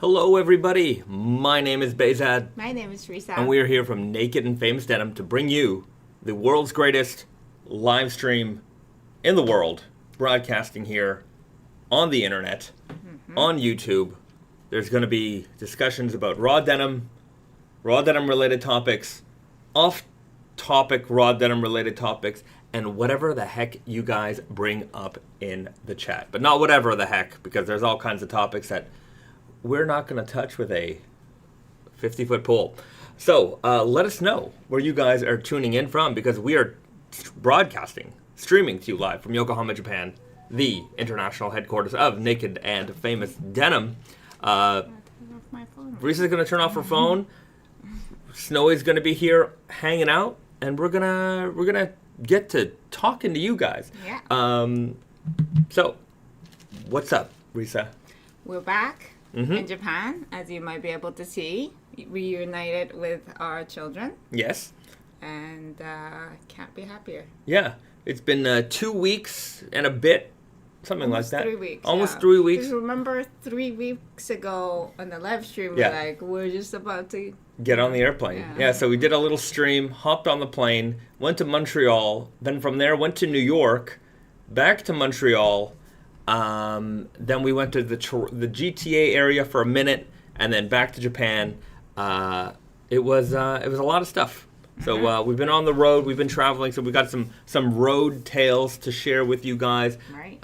Hello everybody, my name is Bahzad, My name is Risa. and we are here from Naked and Famous Denim to bring you the world's greatest live stream in the world, broadcasting here on the internet, on YouTube. There's going to be discussions about raw denim related topics, off-topic raw denim related topics, and whatever the heck you guys bring up in the chat. But not whatever the heck, because there's all kinds of topics that we're not going to touch with a 50-foot pole. So let us know where you guys are tuning in from, because we are streaming to you live from Yokohama, Japan, the international headquarters of Naked and Famous Denim. Risa's going to turn off her phone. Snowy's going to be here hanging out, and we're gonna get to talking to you guys. Yeah. So, what's up, Risa? We're back in Japan, as you might be able to see, reunited with our children, Yes. and can't be happier. Yeah. It's been 2 weeks and a bit, something Almost like that. 3 weeks. Almost yeah. 3 weeks. 'Cause remember 3 weeks ago on the live stream, Yeah. we're just about to Get on the airplane. Yeah, so we did a little stream, hopped on the plane, went to Montreal, then from there went to New York, back to Montreal, then we went to the GTA area for a minute, and then back to Japan. It was a lot of stuff. So we've been on the road, we've been traveling, so we got some road tales to share with you guys. Right.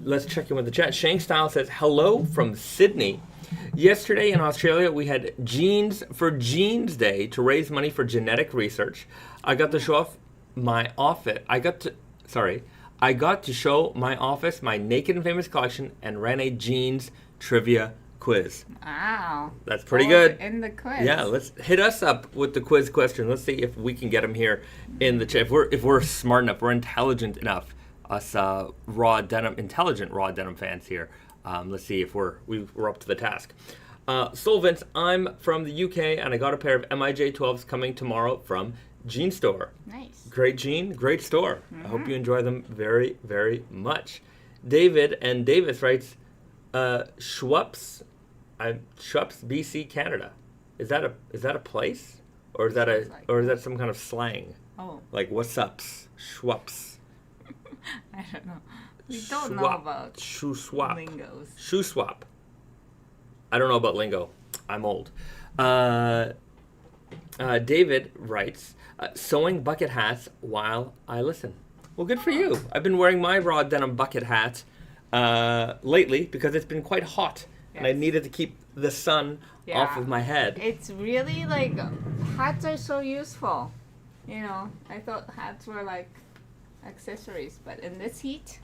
Let's check in with the chat. Shank Style says, hello from Sydney. Yesterday in Australia, we had Jeans for Jeans Day to raise money for genetic research. I got to show off my office. I got to show my office my Naked and Famous collection and ran a jeans trivia quiz. Wow. That's pretty good. In the quiz. Yeah, let's hit us up with the quiz question. Let's see if we can get them here in the chat. If we're smart enough, we're intelligent enough. Us intelligent raw denim fans here. Let's see if we're up to the task. Soul Vince, I'm from the UK and I got a pair of MIJ 12s coming tomorrow from Jean Store. Nice. Great Jean, great store. I hope you enjoy them very, very much. David and Davis writes, Schwupps, BC, Canada. Is that a place, or is that some kind of slang? Oh. Like what's ups, Schwupps. I don't know. We don't know about shoe swap. lingos. Shoe swap. I don't know about lingo. I'm old. David writes, sewing bucket hats while I listen. Well, good for you. I've been wearing my raw denim bucket hat lately because it's been quite hot. Yes. And I needed to keep the sun off of my head. It's really hats are so useful. You know, I thought hats were like accessories, but in this heat,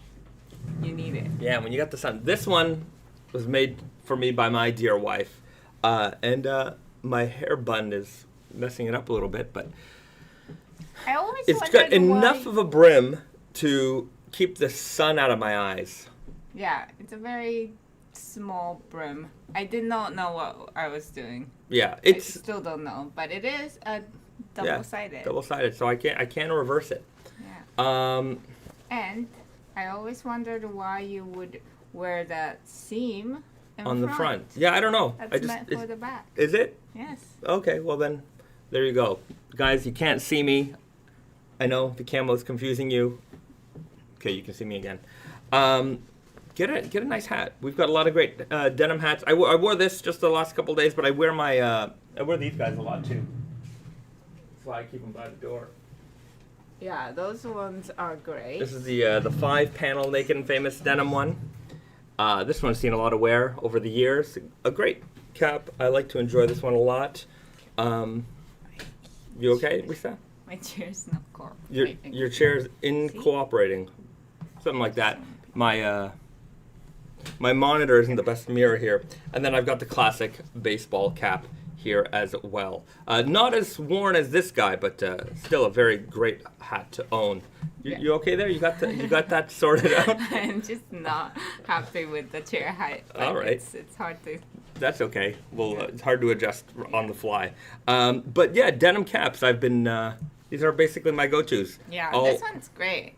you need it. Yeah, when you got the sun. This one was made for me by my dear wife. And my hair bun is messing it up a little bit, but I always it's got enough of a brim to keep the sun out of my eyes. Yeah, it's a very small brim. I did not know what I was doing. Yeah, I still don't know, but it is a double-sided. Yeah, double-sided, so I can't reverse it. Yeah. And I always wondered why you would wear that seam on the front. Yeah, I don't know. That's meant for the back. Is it? Yes. Okay, well then, there you go. Guys, you can't see me. I know the camo is confusing you. Okay, you can see me again. Get a nice hat. We've got a lot of great denim hats. I wore this just the last couple days, but I wear I wear these guys a lot too. That's why I keep them by the door. Yeah, those ones are great. This is the 5-panel Naked and Famous denim one. This one's seen a lot of wear over the years. A great cap. I like to enjoy this one a lot. You okay, Lisa? My chair's not cooperating. Your chair's cooperating. Something like that. My monitor isn't the best mirror here. And then I've got the classic baseball cap here as well. Not as worn as this guy, but still a very great hat to own. You okay there? You got that sorted out? I'm just not happy with the chair height. All right. It's hard to. That's okay. Well, it's hard to adjust on the fly. But yeah, denim caps. I've been. These are basically my go-tos. Yeah, this one's great.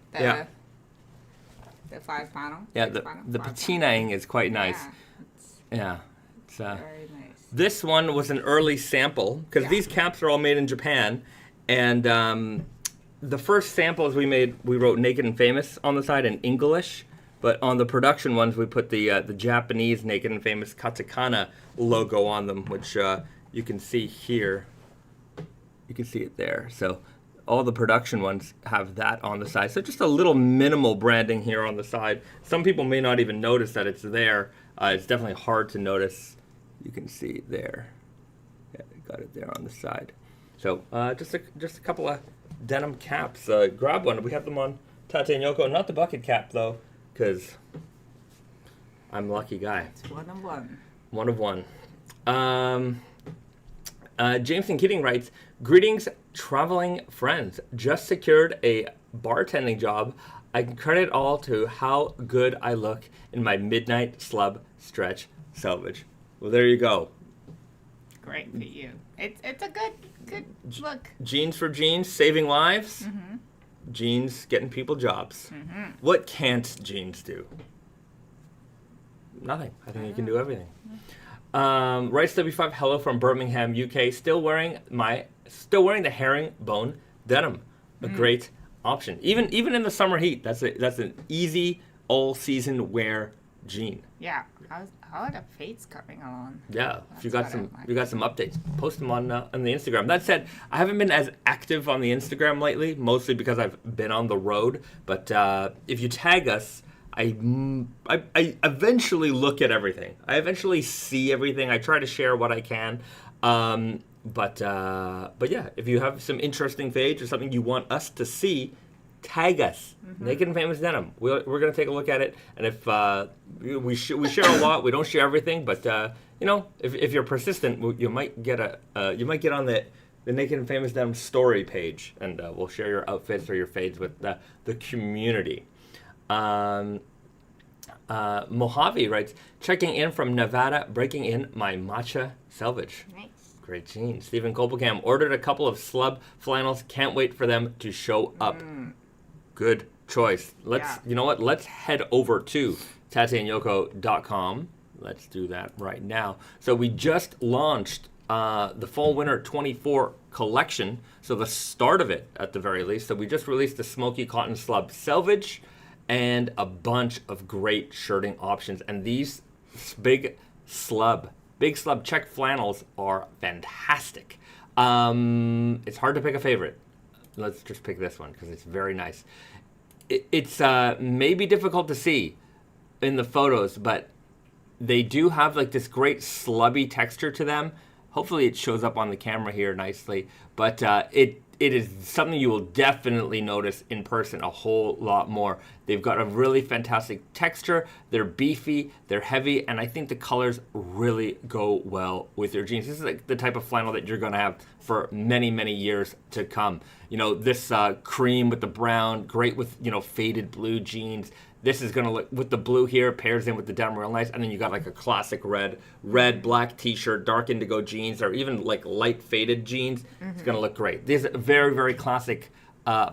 The 5-panel. Yeah, the patinaing is quite nice. Yeah, It's very nice. this one was an early sample because these caps are all made in Japan, and the first samples we made, we wrote Naked and Famous on the side in English, but on the production ones we put the Japanese Naked and Famous katakana logo on them, which you can see here. You can see it there. So all the production ones have that on the side. So just a little minimal branding here on the side. Some people may not even notice that it's there. It's definitely hard to notice. You can see there. Yeah, got it there on the side. So just a couple of denim caps. Grab one. We have them on Tate and Yoko. Not the bucket cap though, because I'm a lucky guy. It's one of one. One of one. Jameson Keating writes, "Greetings, traveling friends. Just secured a bartending job. I can credit all to how good I look in my midnight slub stretch selvage." Well, there you go. Great for you. It's a good look. Jeans for jeans, saving lives. Mm-hmm. Jeans getting people jobs. Mm-hmm. What can't jeans do? Nothing. I think you can do everything. Rice W5, hello from Birmingham, UK. Still wearing the herringbone denim. A great option. Even in the summer heat, that's an easy all season wear jean. Yeah. How are the fates coming along? Yeah. If you got some updates, post them on the Instagram. That said, I haven't been as active on the Instagram lately, mostly because I've been on the road. But if you tag us, I eventually look at everything. I eventually see everything. I try to share what I can. But yeah, if you have some interesting page or something you want us to see, tag us. Mm-hmm. Naked and Famous Denim. We're going to take a look at it. And if we share a lot, we don't share everything. But if you're persistent, you might get on the Naked and Famous Denim story page, and we'll share your outfits or your fades with the community. Mojave writes, checking in from Nevada, breaking in my matcha selvage. Nice. Great jeans. Stephen Kopelcam ordered a couple of slub flannels. Can't wait for them to show up. Good choice. You know what? Let's head over to tateandyoko.com. Let's do that right now. So we just launched the Fall Winter 24 collection. So the start of it, at the very least. So we just released the Smoky Cotton Slub Selvage and a bunch of great shirting options. And these big slub check flannels are fantastic. It's hard to pick a favorite. Let's just pick this one because it's very nice. It's maybe difficult to see in the photos, but they do have like this great slubby texture to them. Hopefully it shows up on the camera here nicely, but it is something you will definitely notice in person a whole lot more. They've got a really fantastic texture. They're beefy, they're heavy, and I think the colors really go well with your jeans. This is like the type of flannel that you're going to have for many, many years to come. You know, this cream with the brown, great with, faded blue jeans. This is going to look, with the blue here, pairs in with the denim real nice. And then you got like a classic red, black t-shirt, dark indigo jeans, or even like light faded jeans. Mm-hmm. It's going to look great. These are very, very classic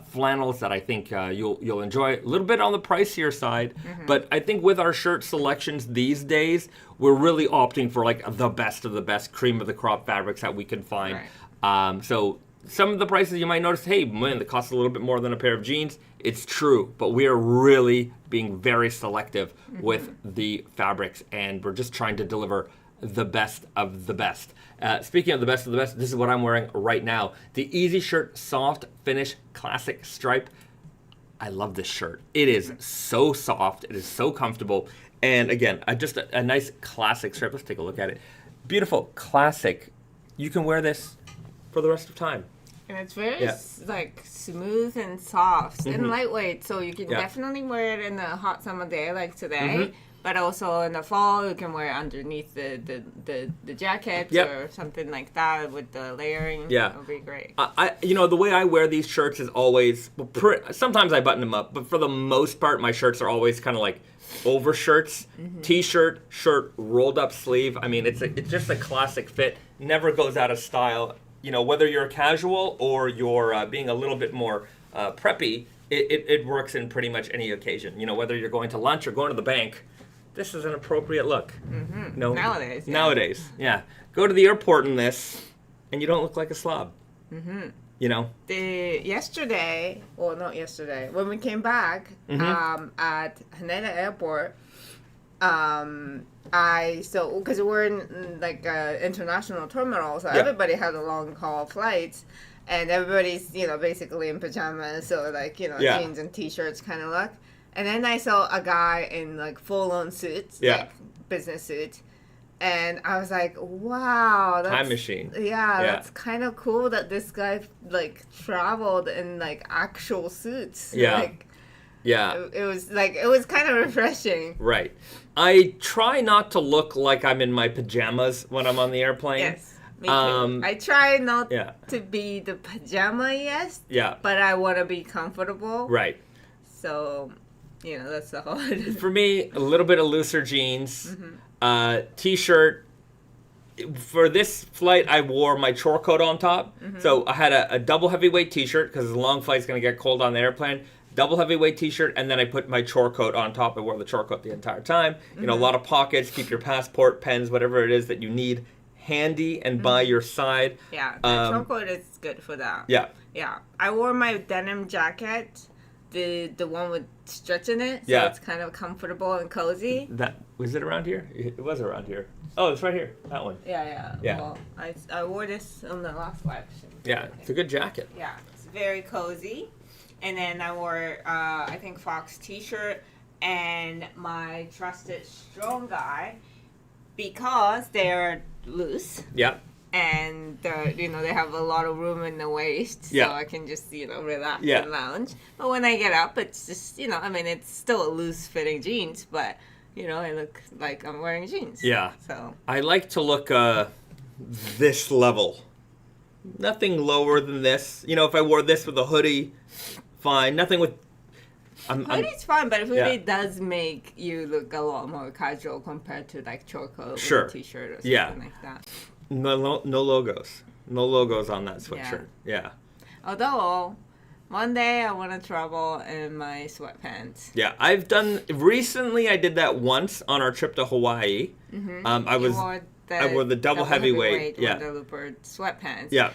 flannels that I think you'll enjoy. A little bit on the pricier side, but I think with our shirt selections these days, we're really opting for like the best of the best cream of the crop fabrics that we can find. Right. So some of the prices you might notice, hey, man, that costs a little bit more than a pair of jeans. It's true, but we are really being very selective with the fabrics, and we're just trying to deliver the best of the best. Speaking of the best, this is what I'm wearing right now. The Easy Shirt Soft Finish Classic Stripe. I love this shirt. It is so soft. It is so comfortable. And again, just a nice classic stripe. Let's take a look at it. Beautiful, classic. You can wear this for the rest of time. And it's very like smooth and soft and lightweight, so you can definitely wear it in a hot summer day like today. But also in the fall, you can wear it underneath the jacket or something like that with the layering. Yeah, it'll be great. The way I wear these shirts is always sometimes I button them up, but for the most part, my shirts are always kind of like over shirts, t-shirt, shirt, rolled up sleeve. I mean, it's just a classic fit. Never goes out of style. Whether you're casual or you're being a little bit more preppy, it works in pretty much any occasion. You know, whether you're going to lunch or going to the bank, this is an appropriate look. Mm-hmm. No, Nowadays. Yeah. Nowadays, yeah. Go to the airport in this, and you don't look like a slob. Mm-hmm. You know? Not yesterday, when we came back at Haneda Airport, because we're in like international terminal, so everybody had a long haul flights, and everybody's basically in pajamas, so like jeans and t-shirts kind of look. And then I saw a guy in like full on suits, like business suits. And I was like, wow. That's, time machine. Yeah, that's kind of cool that this guy, like, traveled in, like, actual suits. Yeah. Like, yeah. It was kind of refreshing. Right. I try not to look like I'm in my pajamas when I'm on the airplane. Yes, me too. I try not to be the pajama-est, but I want to be comfortable. Right. So, that's the whole... For me, a little bit of looser jeans. T-shirt. For this flight, I wore my chore coat on top. So I had a double heavyweight T-shirt because the long flight's going to get cold on the airplane. Double heavyweight T-shirt, and then I put my chore coat on top. I wore the chore coat the entire time. You know, a lot of pockets. Keep your passport, pens, whatever it is that you need handy and by your side. Yeah, the chore coat is good for that. Yeah. Yeah. I wore my denim jacket, the one with stretch in it, so it's kind of comfortable and cozy. Was it around here? It was around here. Oh, it's right here. That one. Yeah. Well, I wore this on the last live stream. Yeah, it's a good jacket. Yeah, it's very cozy. And then I wore, I think, Fox t-shirt and my trusted strong guy because they're loose. Yeah. And they have a lot of room in the waist, so I can just relax and lounge. But when I get up, it's just it's still a loose fitting jeans, but I look like I'm wearing jeans. Yeah. So I like to look this level, nothing lower than this. If I wore this with a hoodie, fine. Nothing with. Hoodie's fine, but hoodie does make you look a lot more casual compared to like chore coat with a t-shirt or something like that. No logos. No logos on that sweatshirt. Yeah. Although, one day I want to travel in my sweatpants. Yeah, recently I did that once on our trip to Hawaii. I wore the double heavyweight Guadalupe sweatpants. Yeah.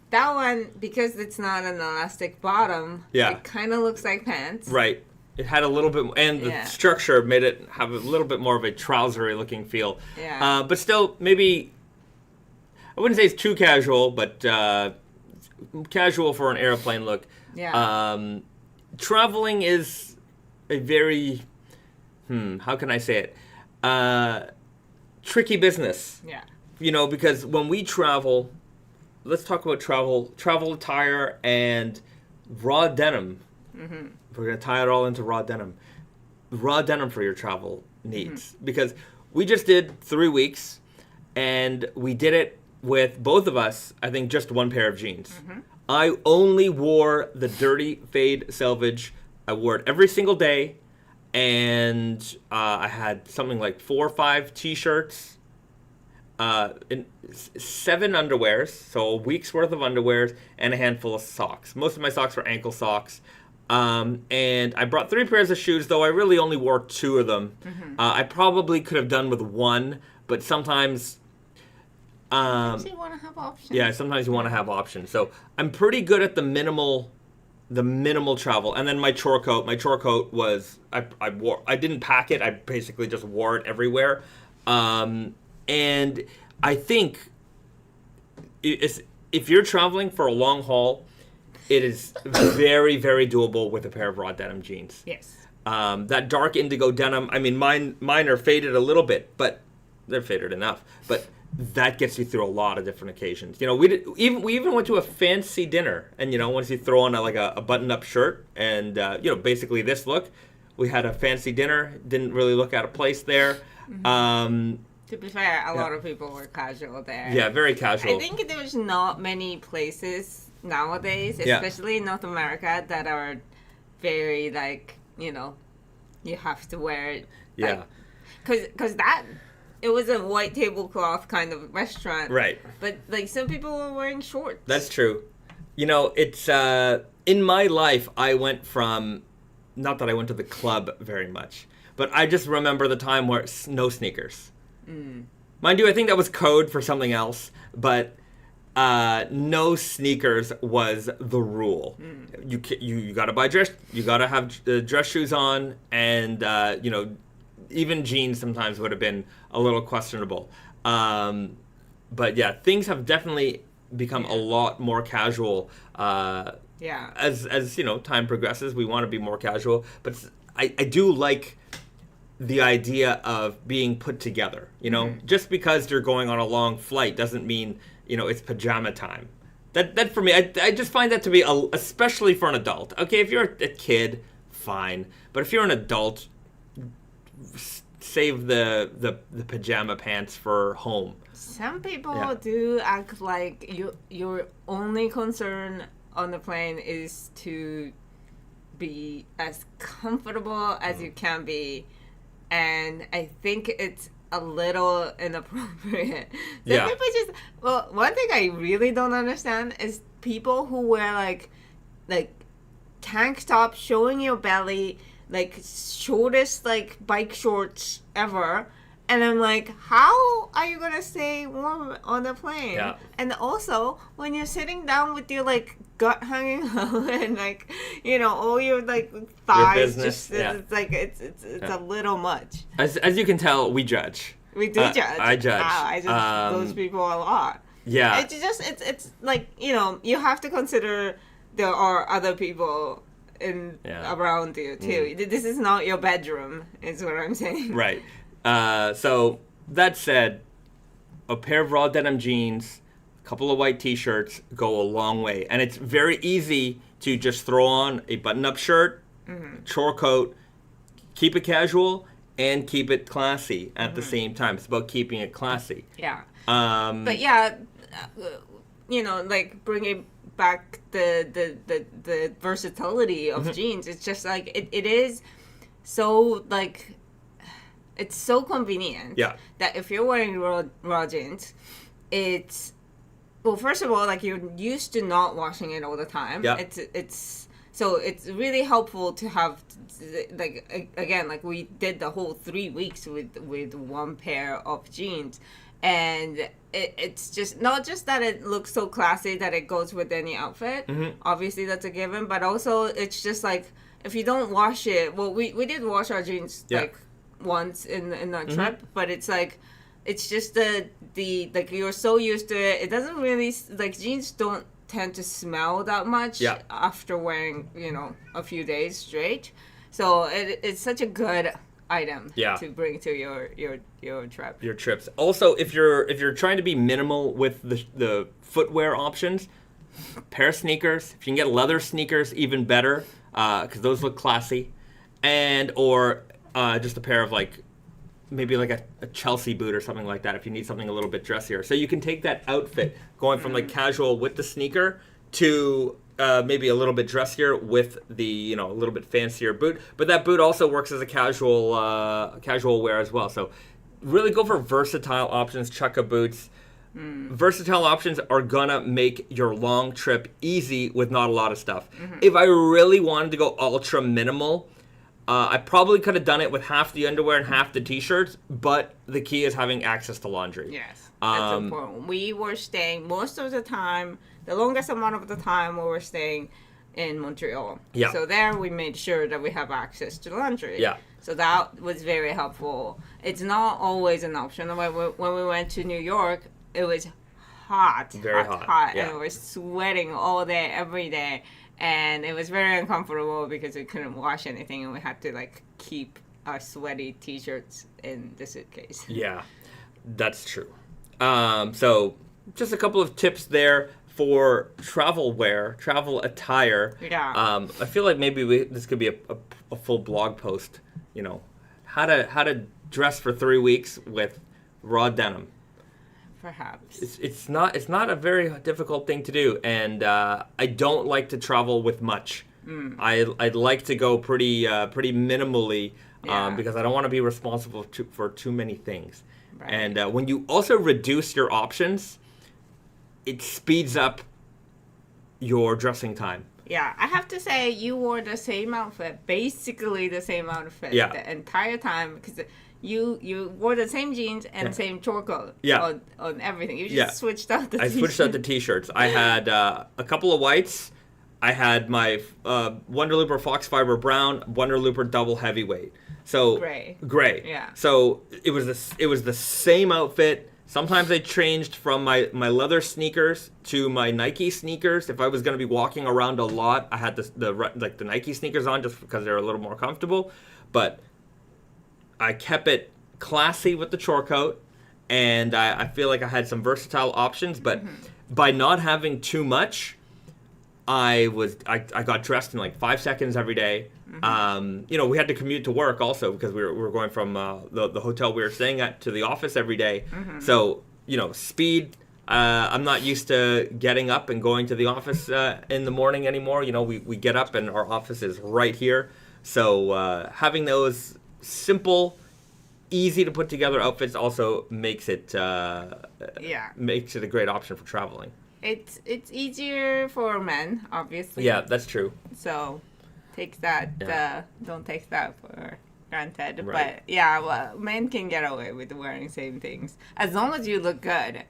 That one, because it's not an elastic bottom, it kind of looks like pants. Right. It had a little bit, and the structure made it have a little bit more of a trousery looking feel. Yeah. But still, maybe, I wouldn't say it's too casual, but casual for an airplane look. Yeah. Traveling is a very, how can I say it? Tricky business. Yeah. Because when we travel, let's talk about travel attire and raw denim. We're going to tie it all into raw denim. Raw denim for your travel needs. Because we just did 3 weeks, and we did it with both of us, I think, just one pair of jeans. I only wore the dirty fade selvage. I wore it every single day, and I had something like 4 or 5 t-shirts, 7 underwears, so a week's worth of underwears, and a handful of socks. Most of my socks were ankle socks. And I brought 3 pairs of shoes, though I really only wore 2 of them. I probably could have done with 1, but sometimes... sometimes you want to have options. Yeah, sometimes you want to have options. So I'm pretty good at the minimal travel. And then my chore coat was, I didn't pack it, I basically just wore it everywhere. And I think if you're traveling for a long haul, it is very, very doable with a pair of raw denim jeans. Yes. That dark indigo denim, I mean, mine are faded a little bit, but they're faded enough. But that gets you through a lot of different occasions. We even went to a fancy dinner, and once you throw on a button-up shirt and basically this look, we had a fancy dinner. Didn't really look out of place there. To be fair, a lot of people were casual there. Yeah, very casual. I think there's not many places nowadays, especially in North America, that are very you have to wear it. Yeah. Because it was a white tablecloth kind of restaurant. Right. But some people were wearing shorts. That's true. It's in my life, I went from, not that I went to the club very much, but I just remember the time where no sneakers. Mind you, I think that was code for something else, but no sneakers was the rule. You got to buy dress, you got to have dress shoes on, and you know, even jeans sometimes would have been a little questionable. But yeah, things have definitely become a lot more casual. As you know, time progresses, we want to be more casual. But I do like the idea of being put together. You know, just because you're going on a long flight doesn't mean, you know, it's pajama time. That for me, I just find that to be, especially for an adult. Okay, if you're a kid, fine. But if you're an adult, save the pajama pants for home. Some people do act like your only concern on the plane is to be as comfortable as you can be, and I think it's a little inappropriate. People just, well, one thing I really don't understand is people who wear like tank top showing your belly, like shortest like bike shorts ever. And I'm like, how are you gonna stay warm on the plane? Yeah. And also, when you're sitting down with your like gut hanging out and like, you know, all your like thighs, just it's like it's a little much. As you can tell, we judge. We do judge. I judge. I judge those people a lot. Yeah. It's like, you know, you have to consider there are other people around you too. This is not your bedroom, is what I'm saying. Right. So that said, a pair of raw denim jeans, a couple of white t-shirts go a long way. And it's very easy to just throw on a button-up shirt, chore coat, keep it casual, and keep it classy at the same time. It's about keeping it classy. Yeah. But yeah, you know, like bringing back the versatility of jeans. It's just like, it is so like... It's so convenient that if you're wearing raw jeans, it's, well, first of all, like you're used to not washing it all the time. So it's really helpful to have, like, again, like we did the whole 3 weeks with one pair of jeans. And it's just, not just that it looks so classy that it goes with any outfit. Obviously, that's a given. But also, it's just like, if you don't wash it, well, we did wash our jeans, like, once in a trip, but it's like, it's just the like, you're so used to it. It doesn't really, like, jeans don't tend to smell that much after wearing, you know, a few days straight. So it's such a good item to bring to your trip. Your trips. Also, if you're trying to be minimal with the footwear options, pair of sneakers. If you can get leather sneakers, even better, because those look classy, and or just a pair of, like, maybe like a Chelsea boot or something like that if you need something a little bit dressier. So you can take that outfit going from like casual with the sneaker to maybe a little bit dressier with the, you know, a little bit fancier boot. But that boot also works as a casual wear as well. So really go for versatile options, chukka boots. Versatile options are gonna make your long trip easy with not a lot of stuff. If I really wanted to go ultra minimal, I probably could have done it with half the underwear and half the t-shirts, but the key is having access to laundry. Yes, that's important. We were staying most of the time, the longest amount of the time we were staying in Montreal. Yeah. So there we made sure that we have access to laundry. Yeah. So that was very helpful. It's not always an option. When we went to New York, it was hot. Very hot. Yeah. And we were sweating all day, every day. And it was very uncomfortable because we couldn't wash anything and we had to, like, keep our sweaty t-shirts in the suitcase. Yeah, that's true. So just a couple of tips there for travel wear, travel attire. Yeah. I feel like maybe this could be a full blog post, you know, how to dress for 3 weeks with raw denim. Perhaps. It's not a very difficult thing to do, and I don't like to travel with much. I'd like to go pretty minimally because I don't want to be responsible for too many things. Right. And when you also reduce your options, it speeds up your dressing time. Yeah, I have to say you wore the same outfit, basically the same outfit the entire time because you wore the same jeans and same short coat on everything. You just switched out the t-shirts. I switched out the t-shirts. I had a couple of whites. I had my Wonder Looper Fox Fiber Brown, Wonder Looper Double Heavyweight. So gray. Yeah. So it was the same outfit. Sometimes I changed from my leather sneakers to my Nike sneakers. If I was going to be walking around a lot, I had the Nike sneakers on just because they're a little more comfortable. But I kept it classy with the short coat, and I feel like I had some versatile options. But by not having too much, I got dressed in like 5 seconds every day. We had to commute to work also because we were going from the hotel we were staying at to the office every day. So, speed. I'm not used to getting up and going to the office in the morning anymore. We get up and our office is right here. So having those simple, easy to put together outfits also makes it makes it a great option for traveling. It's easier for men, obviously. Yeah, that's true. So take that. Don't take that for granted. Right. But men can get away with wearing same things as long as you look good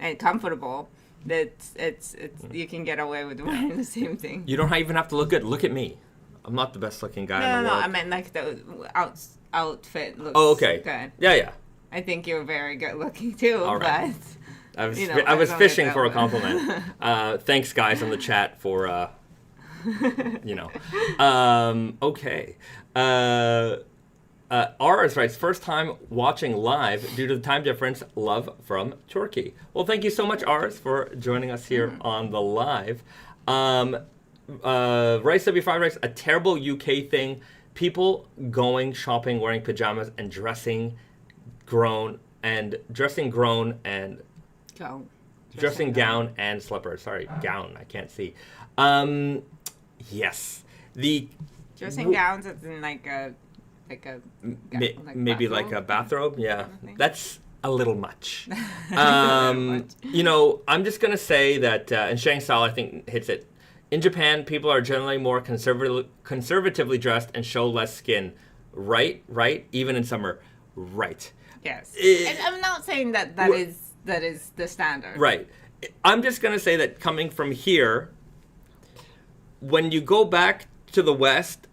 and comfortable. It's you can get away with wearing the same thing. You don't even have to look good. Look at me. I'm not the best looking guy in the world. No. I meant like the outfit looks good. Yeah. I think you're very good looking too. All right. But I was fishing for a compliment. Thanks, guys, in the chat for, okay. Ours writes, first time watching live due to the time difference. Love from Turkey. Well, thank you so much, Ours, for joining us here on the live. Rice W5 writes, a terrible UK thing. People going shopping wearing pajamas and dressing grown and dressing gown and slippers. Sorry, gown. I can't see. Yes, the dressing gowns is in like a maybe bathrobe? like a bathrobe. Yeah, that's a little much. Much. I'm just gonna say that, and Shang Style I think hits it. In Japan, people are generally more conservatively dressed and show less skin. Right. Even in summer. Right. Yes. And I'm not saying that is the standard. Right. I'm just going to say that coming from here, when you go back to the West,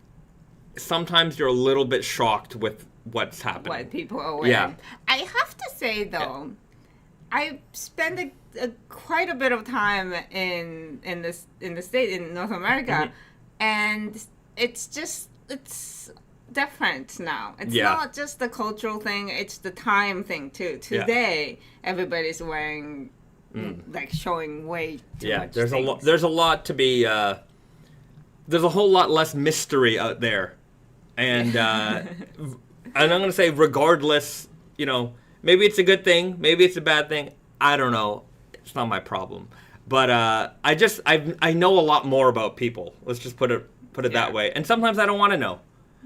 sometimes you're a little bit shocked with what's happening. What people are wearing. Yeah. I have to say, though, I spend quite a bit of time in the state, in North America, and it's different now. It's not just the cultural thing, it's the time thing too. Today everybody's wearing showing way too much there's things. there's a lot to be there's a whole lot less mystery out there. And and I'm going to say regardless, maybe it's a good thing, maybe it's a bad thing, I don't know. It's not my problem. But I know a lot more about people. Let's just put it that way. And sometimes I don't want to know.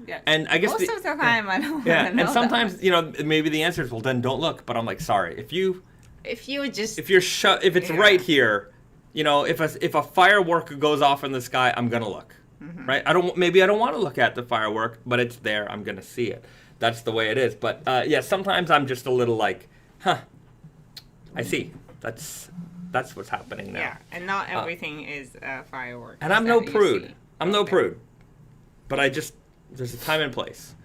Yeah. And I guess most of the time I don't want to know. And sometimes maybe the answer is, well, then don't look. But I'm like, sorry, if it's right here, if a firework goes off in the sky, I'm gonna look, right? I don't want to look at the firework, but it's there. I'm gonna see it. That's the way it is. But sometimes I'm just a little like, I see. That's what's happening now. Yeah, and not everything is fireworks. And I'm no prude. But there's a time and place.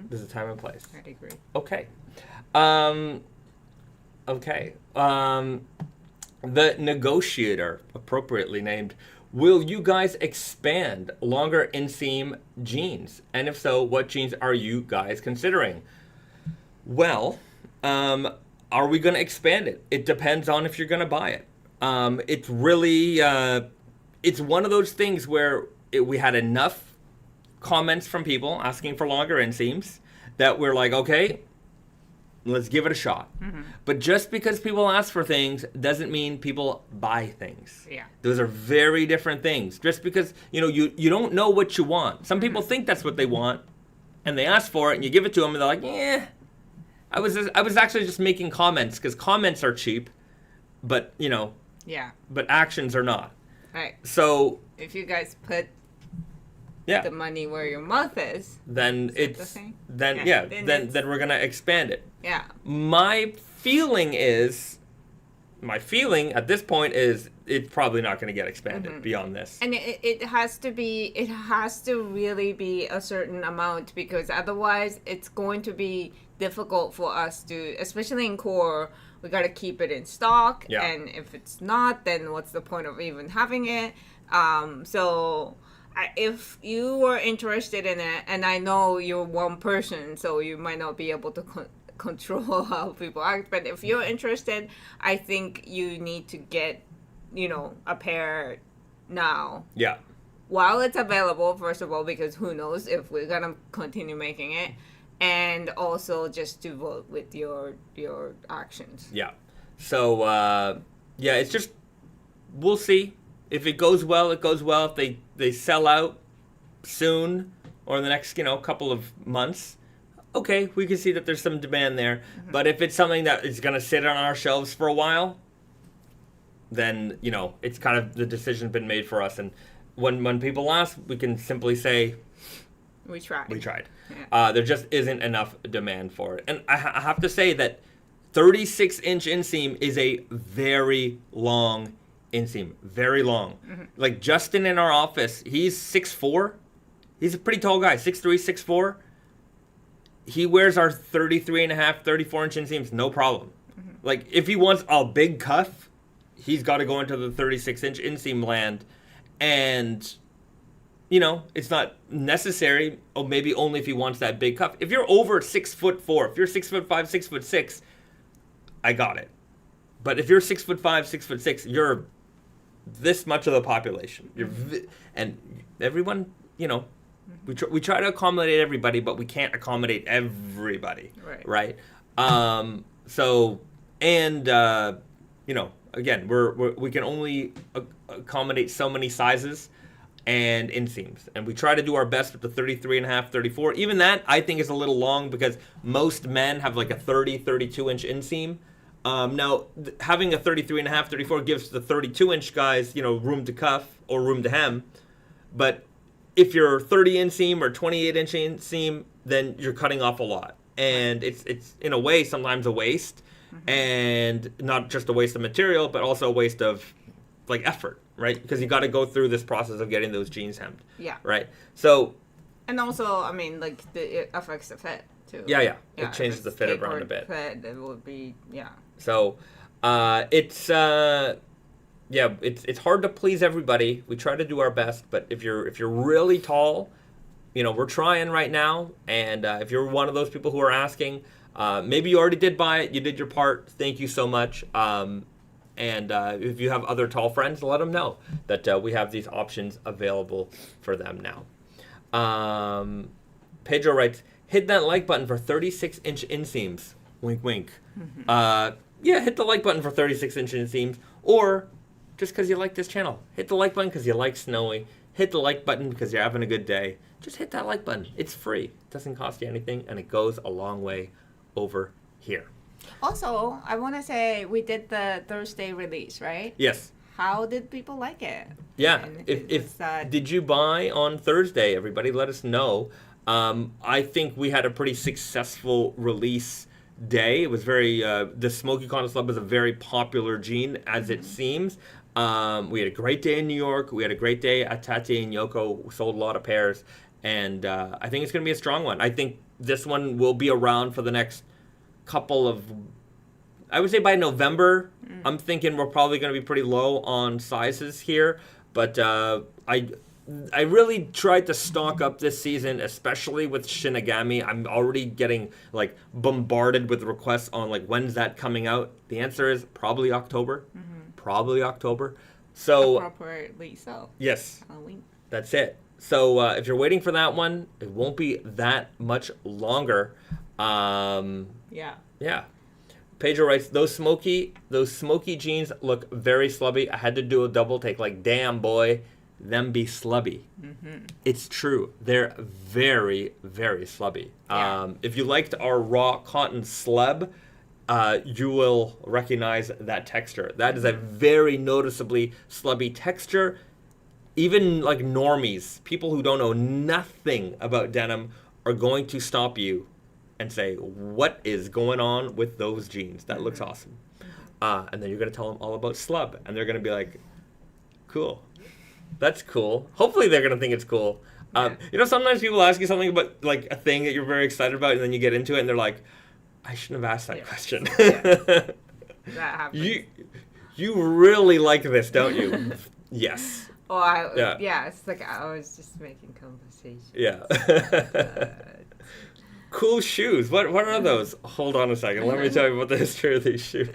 There's a time and place. I agree. Okay. The Negotiator, appropriately named, will you guys expand longer inseam jeans? And if so, what jeans are you guys considering? Well, are we going to expand it? It depends on if you're going to buy it. It's really, it's one of those things where we had enough comments from people asking for longer inseams that we're like, okay, let's give it a shot. But just because people ask for things doesn't mean people buy things. Yeah. Those are very different things. Just because, you don't know what you want. Some people think that's what they want, and they ask for it, and you give it to them, and they're like, yeah. I was actually just making comments, because comments are cheap, but, but actions are not. Right. So if you guys put Yeah. the money where your mouth is, then the it's thing? then Then then we're gonna expand it. yeah. My feeling at this point is it's probably not going to get expanded beyond this. And it has to really be a certain amount, because otherwise it's going to be difficult for us to, especially in core, we got to keep it in stock. Yeah. And if it's not, then what's the point of even having it? If you were interested in it, and I know you're one person, so you might not be able to control how people act, but if you're interested, I think you need to get, a pair now. Yeah. While it's available, first of all, because who knows if we're gonna continue making it, and also just to vote with your actions. Yeah. So, it's just, we'll see. If it goes well, it goes well. If they sell out soon or in the next, couple of months, okay, we can see that there's some demand there. Mm-hmm. But if it's something that is going to sit on our shelves for a while, then, it's kind of the decision's been made for us. And when people ask, we can simply say, we tried. Yeah. There just isn't enough demand for it. And I have to say that 36-inch inseam is a very long inseam. Very long. Mm-hmm. Like Justin in our office, he's 6'4". He's a pretty tall guy, 6'3", 6'4". He wears our 33.5, 34-inch inseams, no problem. Mm-hmm. Like, if he wants a big cuff, he's got to go into the 36-inch inseam land. And, it's not necessary, or maybe only if he wants that big cuff. If you're over 6'4", if you're 6'5", 6'6", I got it. But if you're 6'5", 6'6", you're this much of the population. And everyone, we try to accommodate everybody, but we can't accommodate everybody. Right? Again, we can only accommodate so many sizes and inseams. And we try to do our best with the 33.5, 34. Even that, I think, is a little long because most men have like a 30, 32-inch inseam. Now, having a 33.5, 34 gives the 32-inch guys, room to cuff or room to hem. But if you're 30 inseam or 28-inch inseam, then you're cutting off a lot. And it's in a way, sometimes a waste. Mm-hmm. And not just a waste of material, but also a waste of, effort, right? Because you got to go through this process of getting those jeans hemmed. Yeah. Right? So... And also, it affects the fit, too. Yeah. It changes the fit around a bit. Fit, it would be, So, it's hard to please everybody. We try to do our best, but if you're really tall, we're trying right now. And if you're one of those people who are asking, maybe you already did buy it, you did your part. Thank you so much. And if you have other tall friends, let them know that we have these options available for them now. Pedro writes, hit that like button for 36-inch inseams. Wink, wink. Mm-hmm. Hit the like button for 36-inch inseams, or just because you like this channel. Hit the like button because you like Snowy. Hit the like button because you're having a good day. Just hit that like button. It's free. It doesn't cost you anything, and it goes a long way over here. Also, I want to say we did the Thursday release, right? Yes. How did people like it? Yeah. Did you buy on Thursday, everybody? Let us know. I think we had a pretty successful release day. It was very, the Smokey Selvedge was a very popular jean, as it seems. We had a great day in New York. We had a great day at Tate and Yoko. We sold a lot of pairs. And I think it's going to be a strong one. I think this one will be around for the next couple of, I would say by November. I'm thinking we're probably going to be pretty low on sizes here. But I really tried to stock up this season, especially with Shinigami. I'm already getting bombarded with requests on when's that coming out. The answer is probably October. Mm-hmm. Probably October. So appropriately so. Yes. Halloween. That's it. So if you're waiting for that one, it won't be that much longer. Yeah. Pedro writes, those smoky jeans look very slubby. I had to do a double take. Damn boy. Them be slubby. Mm-hmm. It's true. They're very, very slubby. Yeah. If you liked our raw cotton slub, you will recognize that texture. That is a very noticeably slubby texture. even like normies, people who don't know nothing about denim, are going to stop you and say, what is going on with those jeans? That looks awesome. And then you're going to tell them all about Slub, and they're going to be like, cool. That's cool. Hopefully they're going to think it's cool. You know, sometimes people ask you something about like a thing that you're very excited about, and then you get into it, and they're like, I shouldn't have asked that question. That happens. You really like this, don't you? Yes. Oh, it's like I was just making conversation. Yeah. Cool shoes. What are those? Hold on a second. Let me tell you about the history of these shoes.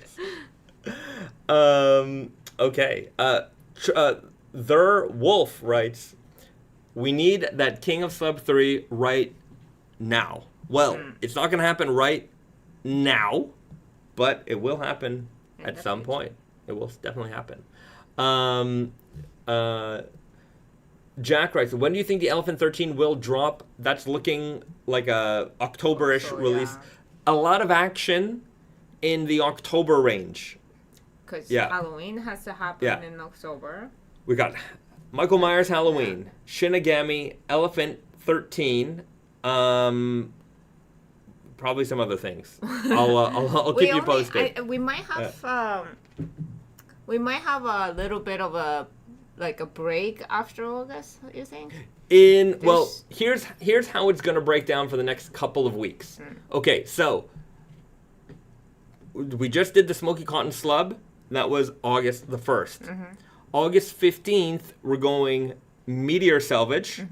Okay. Their Wolf writes, we need that King of Slub 3 right now. Well, it's not going to happen right now, but it will happen at some point. It will definitely happen. Jack writes, when do you think the Elephant 13 will drop? That's looking like a October-ish release. Yeah. A lot of action in the October range. Because Halloween has to happen in October. We got Michael Myers Halloween, Shinigami, Elephant 13, probably some other things. I'll keep you posted. We might have a little bit of a break after August, you think? Here's how it's going to break down for the next couple of weeks. Okay, so we just did the Smoky Cotton Slub. That was August the 1st. August 15th, we're going Meteor Selvedge.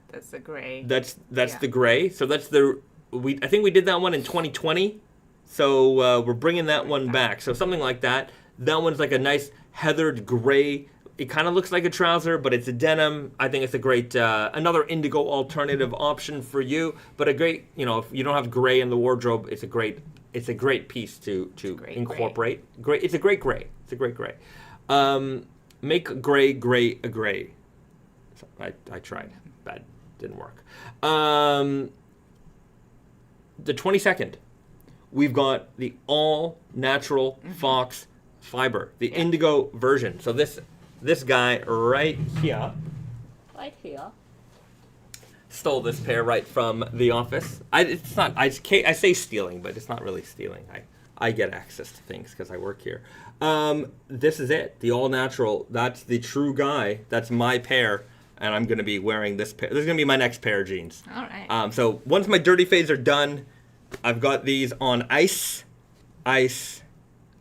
That's the gray. That's the gray. So that's I think we did that one in 2020. So we're bringing that one back. So something like that. That one's like a nice heathered gray. It kind of looks like a trouser, but it's a denim. I think it's a great, another indigo alternative option for you. But a great, if you don't have gray in the wardrobe, it's a great piece to incorporate. Great. It's a great gray. It's a great gray. Make gray a gray. So I tried. Bad. Didn't work. The 22nd, we've got the all natural Fox fiber, the indigo version. So this guy right here stole this pair right from the office. I say stealing, but it's not really stealing. I get access to things because I work here. This is it, the all natural. That's the true guy. That's my pair, and I'm going to be wearing this pair. This is going to be my next pair of jeans. All right. So once my dirty fades are done, I've got these on ice,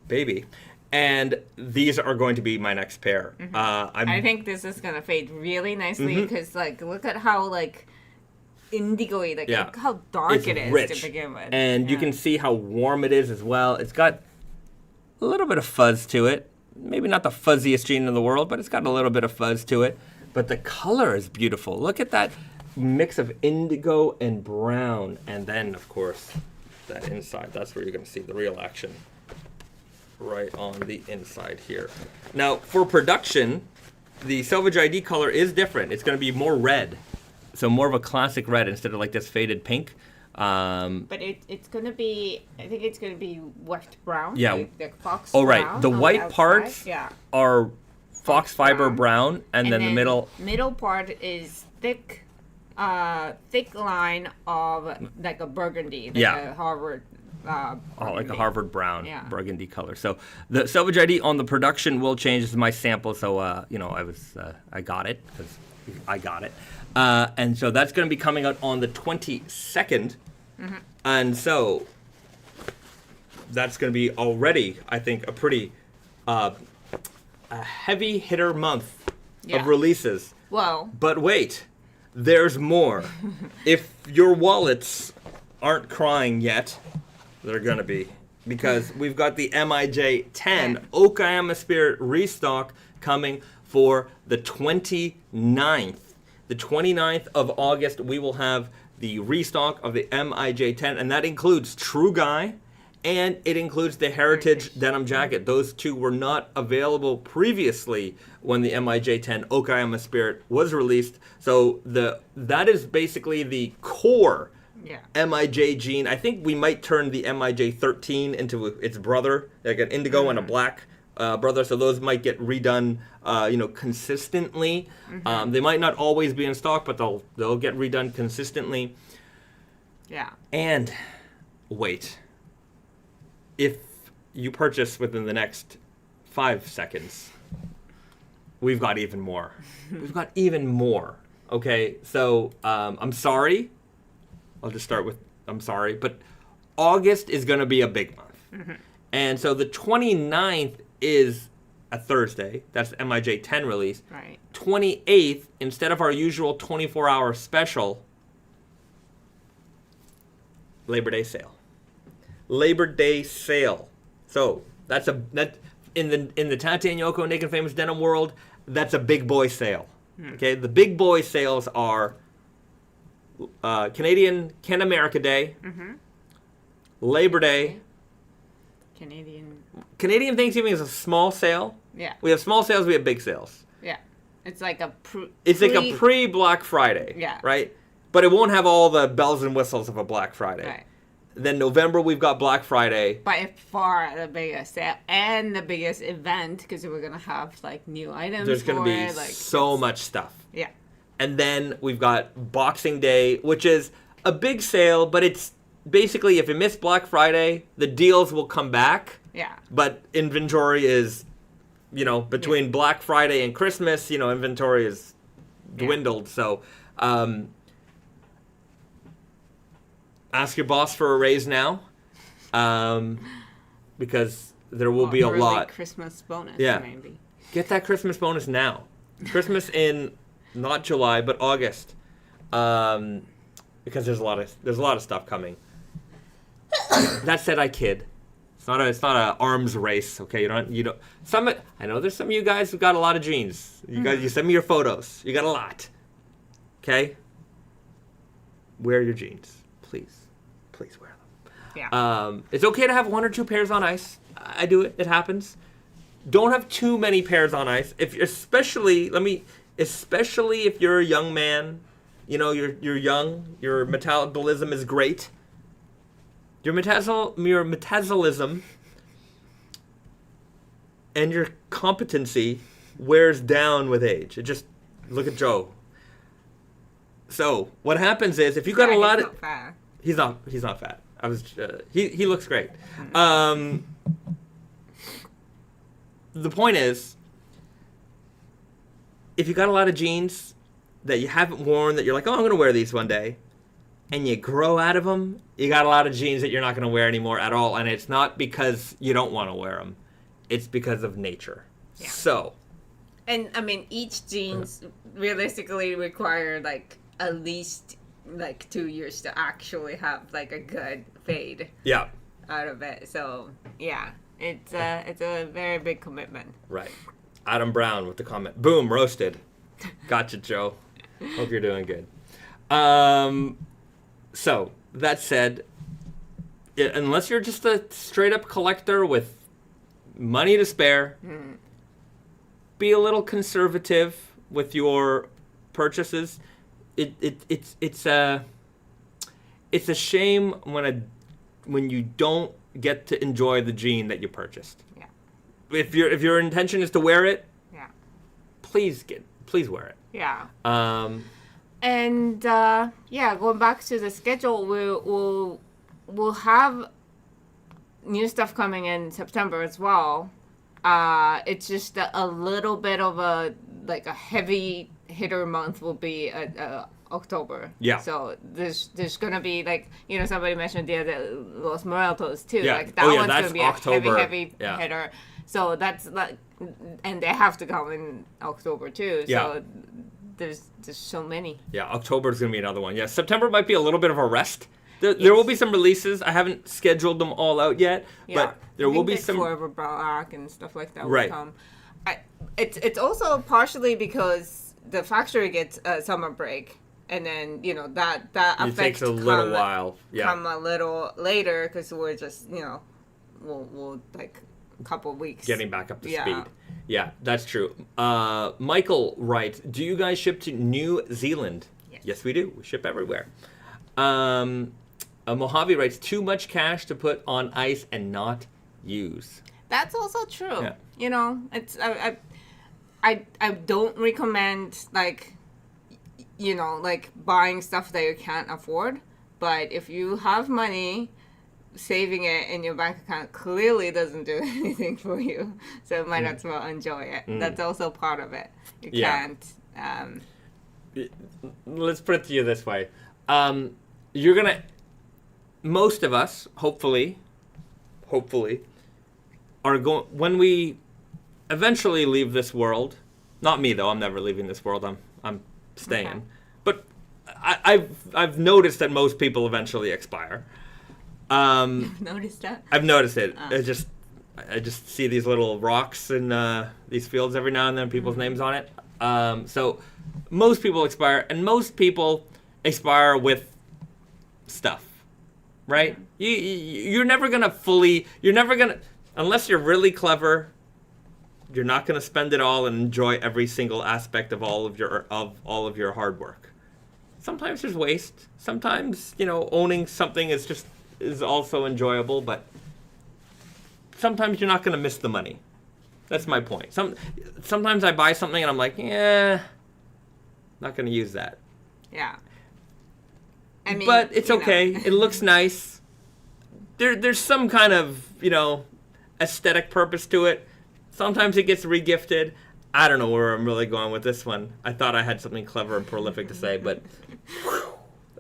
baby. And these are going to be my next pair. I think this is going to fade really nicely because, look at how, indigo-y, look how dark it is rich. To begin with. And you can see how warm it is as well. It's got a little bit of fuzz to it. Maybe not the fuzziest jean in the world, but it's got a little bit of fuzz to it. But the color is beautiful. Look at that mix of indigo and brown. And then, of course, that inside. That's where you're going to see the real action. Right on the inside here. Now, for production, the Selvedge ID color is different. It's going to be more red. So more of a classic red instead of this faded pink. But it's going to be, I think it's going to be weft brown. Yeah. The fox brown. Right. The white parts are fox fiber brown, and then the middle part is thick line of a burgundy. A Harvard. Like a Harvard brown burgundy color. So the Selvedge ID on the production will change. This is my sample, so I got it because I got it, and so that's going to be coming out on the 22nd, and so that's going to be already, I think, a pretty a heavy hitter month of releases. Well, but wait, there's more. If your wallets aren't crying yet. They're going to be, because we've got the MIJ 10 Okayama Spirit restock coming for the 29th. The 29th of August, we will have the restock of the MIJ 10, and that includes True Guy, and it includes the Heritage denim jacket. Those two were not available previously when the MIJ 10 Okayama Spirit was released. So that is basically the core MIJ jean. I think we might turn the MIJ 13 into its brother, like an indigo and a black brother. So those might get redone, consistently. They might not always be in stock, but they'll get redone consistently. Yeah. And wait, if you purchase within the next 5 seconds, we've got even more. We've got even more. Okay, so I'm sorry. I'll just start with I'm sorry, but August is going to be a big month. And so the 29th is a Thursday. That's the MIJ 10 release. Right. 28th, instead of our usual 24-hour special, Labor Day sale. Labor Day sale. So that in the Tata and Yoko Naked Famous Denim world, that's a big boy sale. Okay, the big boy sales are Canadian Can America Day, Labor Day. Canadian Thanksgiving is a small sale. Yeah. We have small sales. We have big sales. Yeah. It's like a pre-Black Friday. Yeah. Right? But it won't have all the bells and whistles of a Black Friday. Right. Then November, we've got Black Friday. By far the biggest sale and the biggest event because we're going to have like new items. There's going to be like, so much stuff. Yeah. And then we've got Boxing Day, which is a big sale, but it's basically if you miss Black Friday, the deals will come back. Yeah. But inventory is, between Black Friday and Christmas, inventory is dwindled. So, ask your boss for a raise now, because there will be a lot. Christmas bonus, maybe. Get that Christmas bonus now. Christmas in not July but August, because there's a lot of stuff coming. That said, I kid. It's not a arms race. Okay, you don't. I know there's some of you guys who got a lot of jeans. You guys, you send me your photos. You got a lot. Okay. Wear your jeans. Please wear them. Yeah. It's okay to have 1 or 2 pairs on ice. I do it. It happens. Don't have too many pairs on ice. Especially if you're a young man, you're young. Your metabolism is great. Your metabolism and your competency wears down with age. Look at Joe. So what happens is if you got a lot of he's not fat. He looks great. The point is, if you got a lot of jeans that you haven't worn that you're like, oh, I'm gonna wear these one day, and you grow out of them, you got a lot of jeans that you're not gonna wear anymore at all, and it's not because you don't want to wear them, it's because of nature. Yeah. So. And I mean, each jeans realistically require at least 2 years to actually have a good fade. Yeah. Out of it. So yeah, it's a very big commitment. Right. Adam Brown with the comment. Boom, roasted. Gotcha, Joe. Hope you're doing good. So that said, unless you're just a straight up collector with money to spare, be a little conservative with your purchases. It's a shame when you don't get to enjoy the jean that you purchased. Yeah. If your intention is to wear it, please wear it. Yeah. And going back to the schedule, we'll have new stuff coming in September as well. It's just a little bit of a heavy hitter month will be October. Yeah. So there's gonna be somebody mentioned Dia de los Muertos too. Yeah. That one's that's gonna be October. a heavy hitter. So that's and they have to come in October too. So there's so many. Yeah, October is gonna be another one. Yeah, September might be a little bit of a rest. There will be some releases. I haven't scheduled them all out yet, but there will be some Forever Black and stuff like that right. will come. It's also partially because the factory gets a summer break, and then that affects. It takes a little while. Yeah. Come a little later because we're just we'll a couple weeks getting back up to speed. Yeah, that's true. Michael writes, "Do you guys ship to New Zealand?" Yes, we do. We ship everywhere. Mojave writes, "Too much cash to put on ice and not use." That's also true. Yeah. You know, it's I don't recommend like, you know, like buying stuff that you can't afford. But if you have money, saving it in your bank account clearly doesn't do anything for you. So you might as well enjoy it. That's also part of it. You can't. Let's put it to you this way. You're going to, most of us, hopefully, are going, when we eventually leave this world, not me though, I'm never leaving this world, I'm staying. Okay. But I've noticed that most people eventually expire. You've noticed that? I've noticed it. I just see these little rocks in these fields every now and then, people's names on it. So most people expire, and most people expire with stuff, right? You're never gonna unless you're really clever. You're not gonna spend it all and enjoy every single aspect of all of your hard work. Sometimes there's waste. Sometimes, you know, owning something is also enjoyable, but sometimes you're not going to miss the money. That's my point. Sometimes I buy something and I'm like, yeah, not going to use that. Yeah. I mean, but it's okay. It looks nice. There's some kind of, you know, aesthetic purpose to it. Sometimes it gets regifted. I don't know where I'm really going with this one. I thought I had something clever and prolific to say, but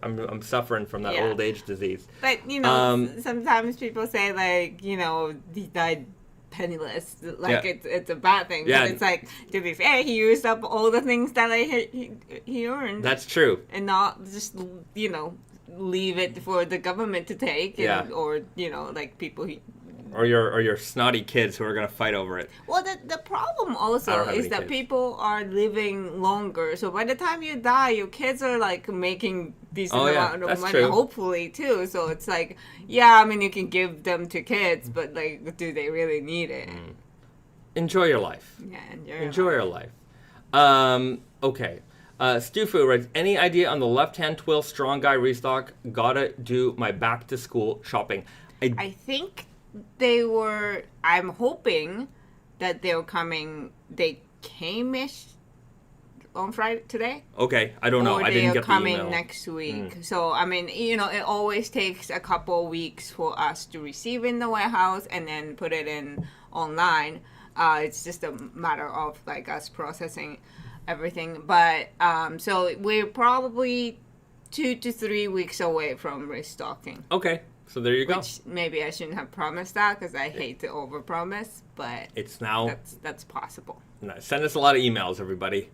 I'm suffering from that old age disease. But, you know, sometimes people say, like, you know, he died penniless. Like, it's a bad thing. Yeah. But it's like, to be fair, he used up all the things that he earned. That's true. And not just, you know, leave it for the government to take. And, or, you know, like people or your snotty kids who are going to fight over it. Well, the problem also is that people are living longer. So by the time you die, your kids are like making decent amount of money, hopefully, too. So it's like, I mean, you can give them to kids, but like, do they really need it? Enjoy your life. Yeah, enjoy your life. Okay. Stufu writes, any idea on the left-hand twill strong guy restock? Gotta do my back-to-school shopping. I think I'm hoping that they came-ish on Friday today. Okay, I don't know. I didn't get the email. Or they're coming next week. So, I mean, you know, it always takes a couple weeks for us to receive in the warehouse and then put it in online. It's just a matter of, like, us processing everything. But, so we're probably 2 to 3 weeks away from restocking. Okay. So there you go. Which maybe I shouldn't have promised that because I hate to overpromise, but it's now that's possible. No, send us a lot of emails, everybody.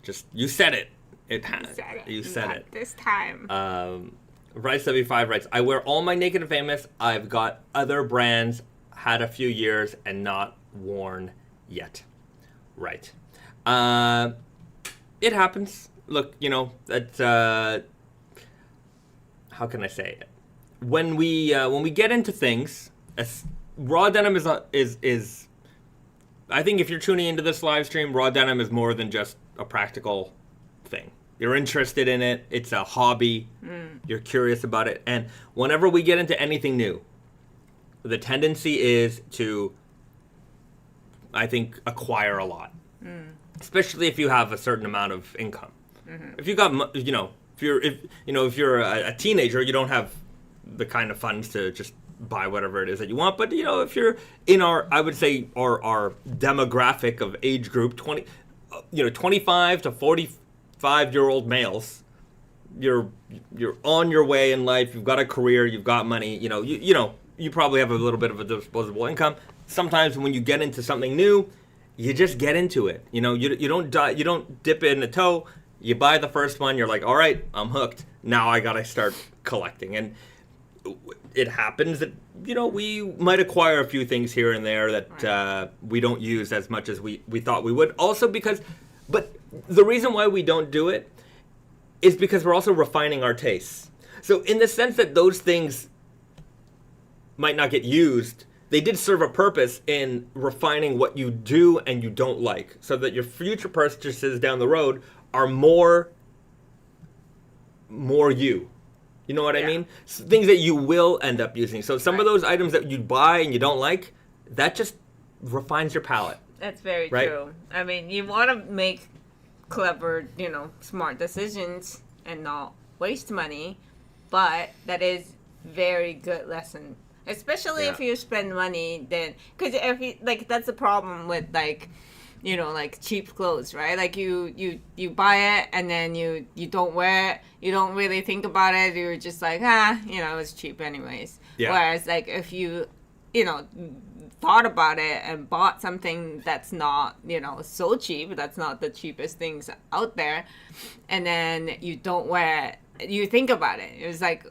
Just you said it. You said it. This time. Rice75 writes, I wear all my Naked and Famous. I've got other brands, had a few years, and not worn yet. Right. It happens. Look, you know, that's how can I say it? When we get into things, raw denim is I think if you're tuning into this live stream, raw denim is more than just a practical thing. You're interested in it. It's a hobby. You're curious about it. And whenever we get into anything new, the tendency is to, I think, acquire a lot, especially if you have a certain amount of income. If you got, you know, if you're a teenager, you don't have the kind of funds to just buy whatever it is that you want. But, you know, if you're in our demographic of age group, 25 to 45-year-old males, you're on your way in life. You've got a career. You've got money. You know, you probably have a little bit of a disposable income. Sometimes when you get into something new, you just get into it. You know, you don't dip in a toe. You buy the first one. You're like, all right, I'm hooked. Now I got to start collecting. And it happens that, you know, we might acquire a few things here and there that we don't use as much as we thought we would. Also but the reason why we don't do it is because we're also refining our tastes. So in the sense that those things might not get used, they did serve a purpose in refining what you do and you don't like, so that your future purchases down the road are more you. You know what I mean? Things that you will end up using. So some of those items that you buy and you don't like, that just refines your palate. That's very right? true. I mean, you want to make clever, smart decisions and not waste money, but that is very good lesson. Especially if you spend money, then, because if you, that's the problem with cheap clothes, right? Like you buy it and then you don't wear it, you don't really think about it, you're just like, it's cheap anyways. Yeah. Whereas if you thought about it and bought something that's not so cheap, that's not the cheapest things out there, and then you don't wear it, you think about it, it's like,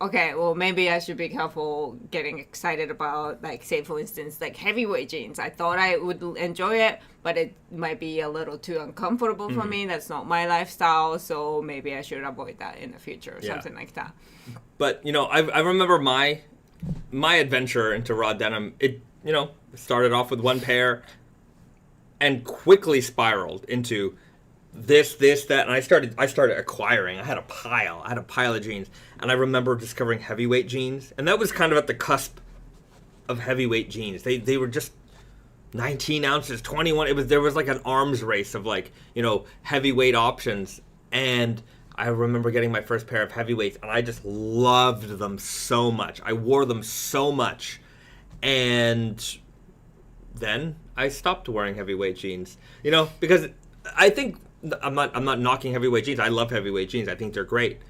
okay, well, maybe I should be careful getting excited about, say, for instance, heavyweight jeans. I thought I would enjoy it, but it might be a little too uncomfortable for me. That's not my lifestyle, so maybe I should avoid that in the future or something like that. But, I remember my adventure into raw denim. It, started off with one pair and quickly spiraled into this, that, and I started acquiring. I had a pile of jeans, and I remember discovering heavyweight jeans, and that was kind of at the cusp of heavyweight jeans. They were just 19 ounces, 21. There was an arms race of heavyweight options, and I remember getting my first pair of heavyweights, and I just loved them so much. I wore them so much, and then I stopped wearing heavyweight jeans. Because I think. I'm not knocking heavyweight jeans. I love heavyweight jeans. I think they're great.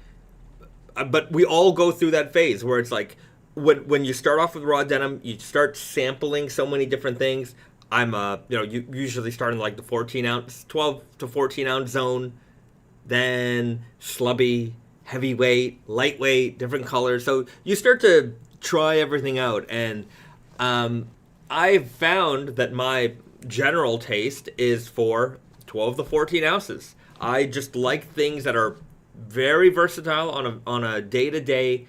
But we all go through that phase where it's when you start off with raw denim, you start sampling so many different things. I'm you usually start in the 12 to 14 ounce zone, then slubby, heavyweight, lightweight, different colors. So you start to try everything out, and I've found that my general taste is for 12 to 14 ounces. I just like things that are very versatile on a day-to-day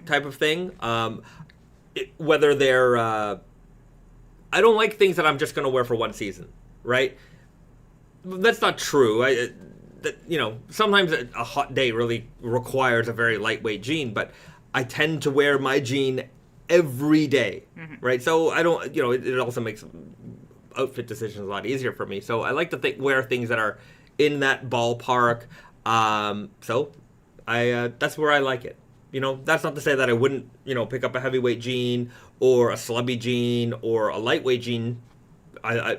type of thing. Whether they're I don't like things that I'm just going to wear for one season, right? That's not true. Sometimes a hot day really requires a very lightweight jean, but I tend to wear my jean every day, right? So I don't, it also makes outfit decisions a lot easier for me. So I like to wear things that are in that ballpark. So that's where I like it. That's not to say that I wouldn't, pick up a heavyweight jean or a slubby jean or a lightweight jean. I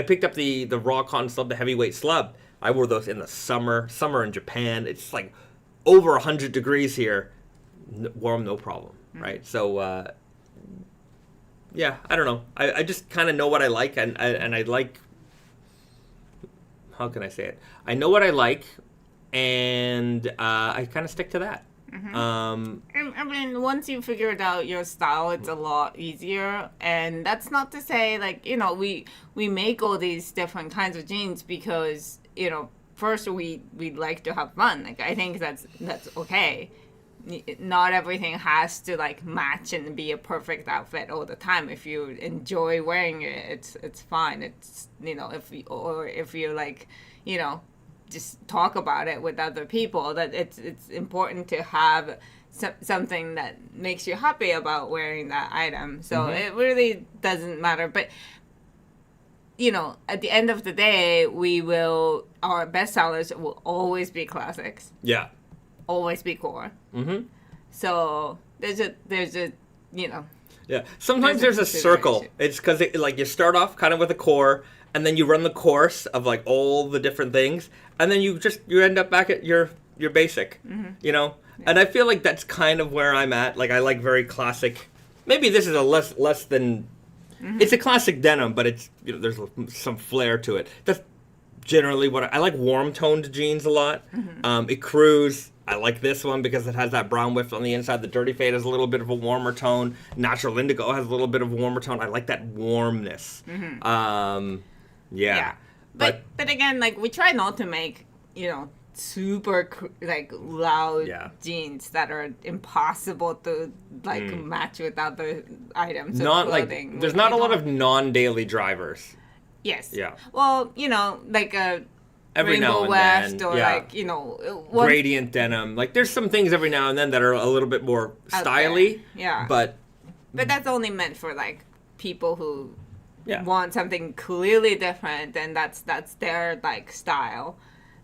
picked up the raw cotton slub, the heavyweight slub. I wore those in the summer in Japan. It's over 100 degrees here. Wore them no problem, right? So, yeah, I don't know. I just kind of know what I like, and I like. How can I say it? I know what I like, and I kind of stick to that. And I mean, once you figure out your style, it's a lot easier. And that's not to say we make all these different kinds of jeans because first we like to have fun. I think that's okay. Not everything has to match and be a perfect outfit all the time. If you enjoy wearing it, it's fine. It's if you just talk about it with other people, that it's important to have something that makes you happy about wearing that item. So it really doesn't matter. But at the end of the day, our best sellers will always be classics. Yeah. Always be core. So there's a yeah. Sometimes there's a circle. It's because you start off kind of with a core, and then you run the course of all the different things, and then you end up back at your basic. Yeah. And I feel like that's kind of where I'm at. I like very classic. Maybe this is a less than. It's a classic denim, but it's there's some flair to it. That's generally what I like. Warm toned jeans a lot. It crews. I like this one because it has that brown whiff on the inside. The Dirty Fade has a little bit of a warmer tone. Natural Indigo has a little bit of a warmer tone. I like that warmness. Yeah. But again, we try not to make, super loud jeans that are impossible to match with other items. Not clothing. There's not a lot of non-daily drivers. Yes. Yeah. Well, a every Rainbow now and West then, or gradient denim. There's some things every now and then that are a little bit more stylish. Yeah. But But that's only meant for like people who Yeah. want something clearly different, and that's their like style.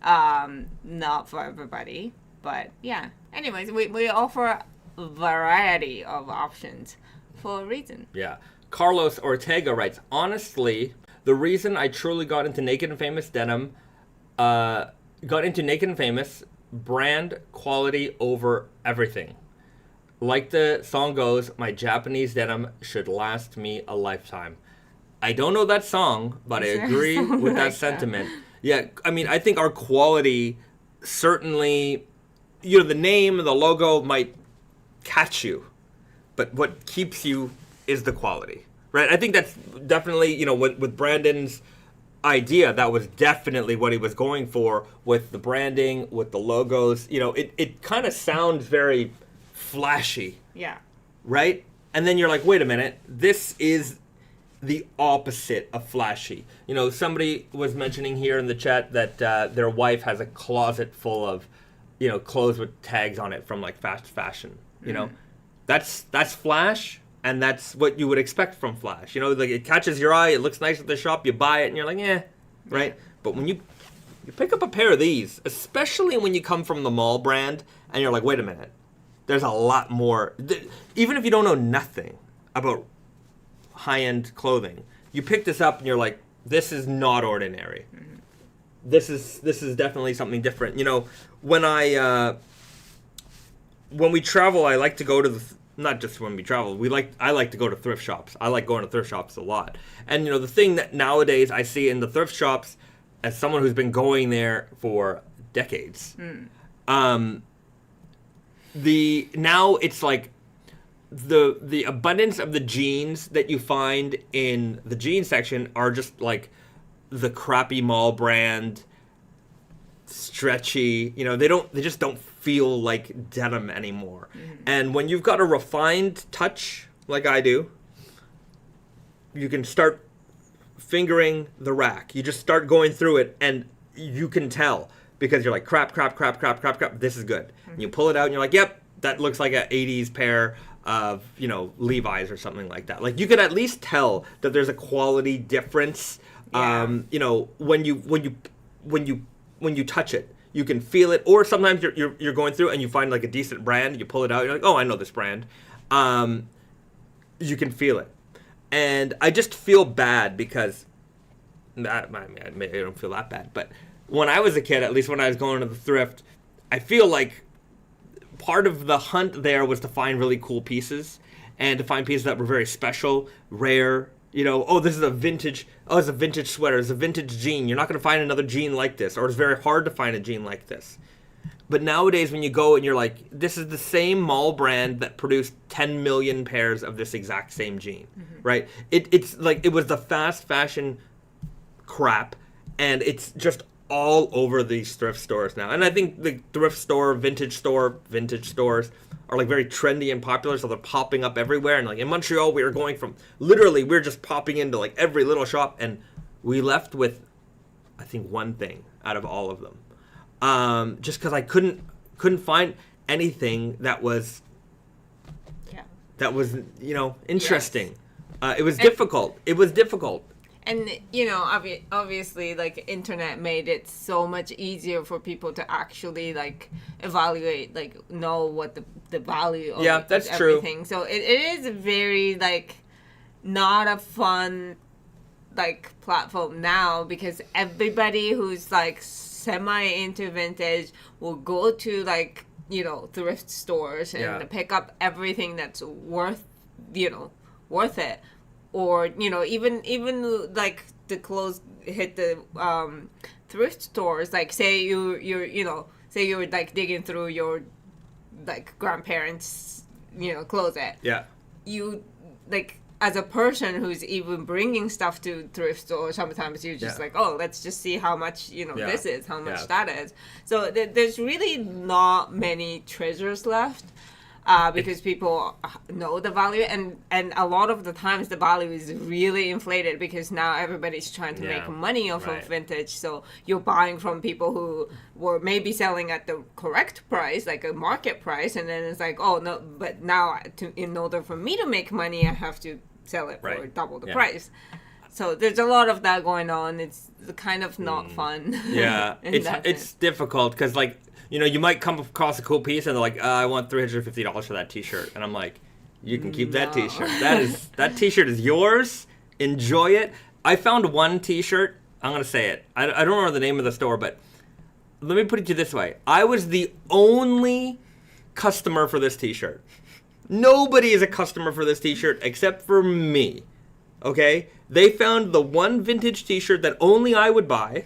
Not for everybody, but yeah. Anyways, we offer a variety of options for a reason. Yeah. Carlos Ortega writes, honestly, the reason I truly got into Naked and Famous denim, brand quality over everything. Like the song goes, my Japanese denim should last me a lifetime. I don't know that song, but I agree with that sentiment. Yeah, I mean, I think our quality certainly, the name and the logo might catch you, but what keeps you is the quality, right? I think that's definitely, with Brandon's idea, that was definitely what he was going for with the branding, with the logos. It kind of sounds very flashy. Yeah. Right? And then you're like, wait a minute, this is the opposite of flashy. Somebody was mentioning here in the chat that their wife has a closet full of, clothes with tags on it from like fast fashion. That's flash, and that's what you would expect from flash. Like it catches your eye, it looks nice at the shop, you buy it, and you're like, right? But when you pick up a pair of these, especially when you come from the mall brand, and you're like, wait a minute, there's a lot more. Even if you don't know nothing about high-end clothing, you pick this up and you're like, this is not ordinary. Mm-hmm. This is definitely something different. When we travel, I like to go to not just when we travel, I like to go to thrift shops. I like going to thrift shops a lot. And the thing that nowadays I see in the thrift shops, as someone who's been going there for decades, now it's like the abundance of the jeans that you find in the jean section are just like the crappy mall brand, stretchy. They just don't feel like denim anymore. Mm-hmm. And when you've got a refined touch like I do, you can start fingering the rack. You just start going through it, and you can tell because you're like, crap, this is good. Mm-hmm. And you pull it out and you're like, yep, that looks like an 80s pair of, Levi's or something like that. Like, you can at least tell that there's a quality difference. Yeah. When you touch it, you can feel it. Or sometimes you're going through and you find like a decent brand, you pull it out, you're like, oh, I know this brand. You can feel it. And I just feel bad because I don't feel that bad, but when I was a kid, at least when I was going to the thrift, I feel like part of the hunt there was to find really cool pieces and to find pieces that were very special, rare. This is a vintage. Oh, it's a vintage sweater. It's a vintage jean. You're not going to find another jean like this, or it's very hard to find a jean like this. But nowadays, when you go and you're like, this is the same mall brand that produced 10 million pairs of this exact same jean, right? It's like it was the fast fashion crap, and it's just all over these thrift stores now. And I think the thrift store, vintage stores are like very trendy and popular, so they're popping up everywhere. And like in Montreal, we were just popping into like every little shop, and we left with, I think, one thing out of all of them. Just because I couldn't find anything that was interesting. Yes. It was difficult. And, obviously, like, internet made it so much easier for people to actually, like, evaluate, like, know what the value of that's everything. True. So it is very, like, not a fun, like, platform now, because everybody who's, like, semi into vintage will go to, like, thrift stores and pick up everything that's worth it. Or, even like the clothes hit the thrift stores, like say you're like digging through your like grandparents' closet. Yeah. You like, as a person who's even bringing stuff to thrift stores, sometimes you're just like, oh, let's just see how much this is, how much that is. So there's really not many treasures left. because people know the value, and a lot of the times the value is really inflated because now everybody's trying to make money off of vintage. So you're buying from people who were maybe selling at the correct price, like a market price, and then it's like, oh no, but now in order for me to make money, I have to sell it for double the price. So there's a lot of that going on. It's kind of not fun. Yeah, it's difficult because, like, you know, you might come across a cool piece and they're like, I want $350 for that T-shirt, and I'm like, you can keep that T-shirt. That T-shirt is yours. Enjoy it. I found one T-shirt. I'm gonna say it. I don't remember the name of the store, but let me put it to you this way: I was the only customer for this T-shirt. Nobody is a customer for this T-shirt except for me. Okay? They found the one vintage T-shirt that only I would buy,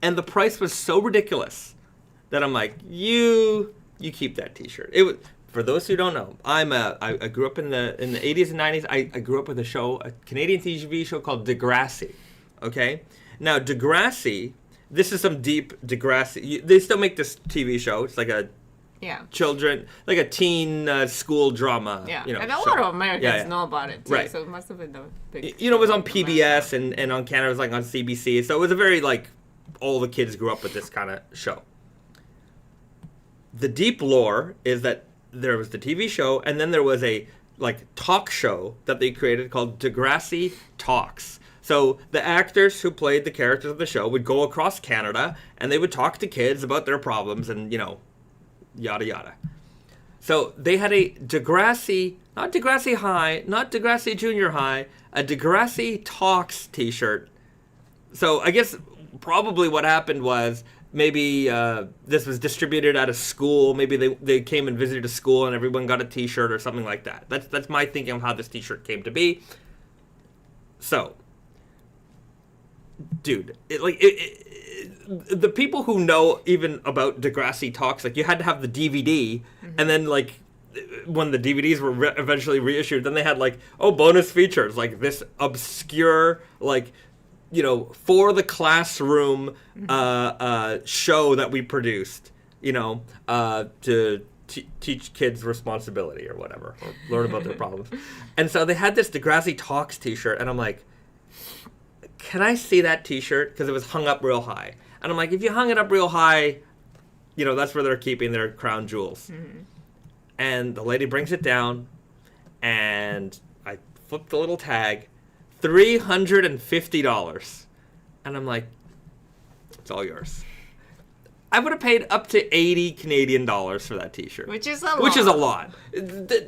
and the price was so ridiculous that I'm like, you keep that T-shirt. It was, for those who don't know, I grew up in the 80s and 90s. I grew up with a Canadian TV show called Degrassi. Okay? Now, Degrassi, this is some deep Degrassi. They still make this TV show. It's like a children, like a teen school drama. Yeah, you know, and a lot of Americans know about it too. Right. So it must have been a big. You know, it was on PBS and on Canada it was like on CBC. So it was a very like all the kids grew up with this kind of show. The deep lore is that there was the TV show, and then there was a like talk show that they created called Degrassi Talks. So the actors who played the characters of the show would go across Canada and they would talk to kids about their problems and, you know, yada yada. So they had a Degrassi, not Degrassi High, not Degrassi Junior High, a Degrassi Talks T-shirt. So I guess probably what happened was maybe this was distributed at a school. Maybe they came and visited a school and everyone got a T-shirt or something like that. That's my thinking of how this T-shirt came to be. So, dude, the people who know even about Degrassi Talks, like you had to have the DVD, and then like when the DVDs were eventually reissued, then they had like, bonus features, like this obscure, like, you know, for the classroom show that we produced, you know, to teach kids responsibility or whatever, or learn about their problems. And so they had this Degrassi Talks T-shirt, and I'm like, can I see that T-shirt? Because it was hung up real high. And I'm like, if you hung it up real high, you know, that's where they're keeping their crown jewels. Mm-hmm. And the lady brings it down, and I flip the little tag, $350. And I'm like, it's all yours. I would have paid up to 80 Canadian dollars for that T-shirt. Which is a lot. Which is a lot.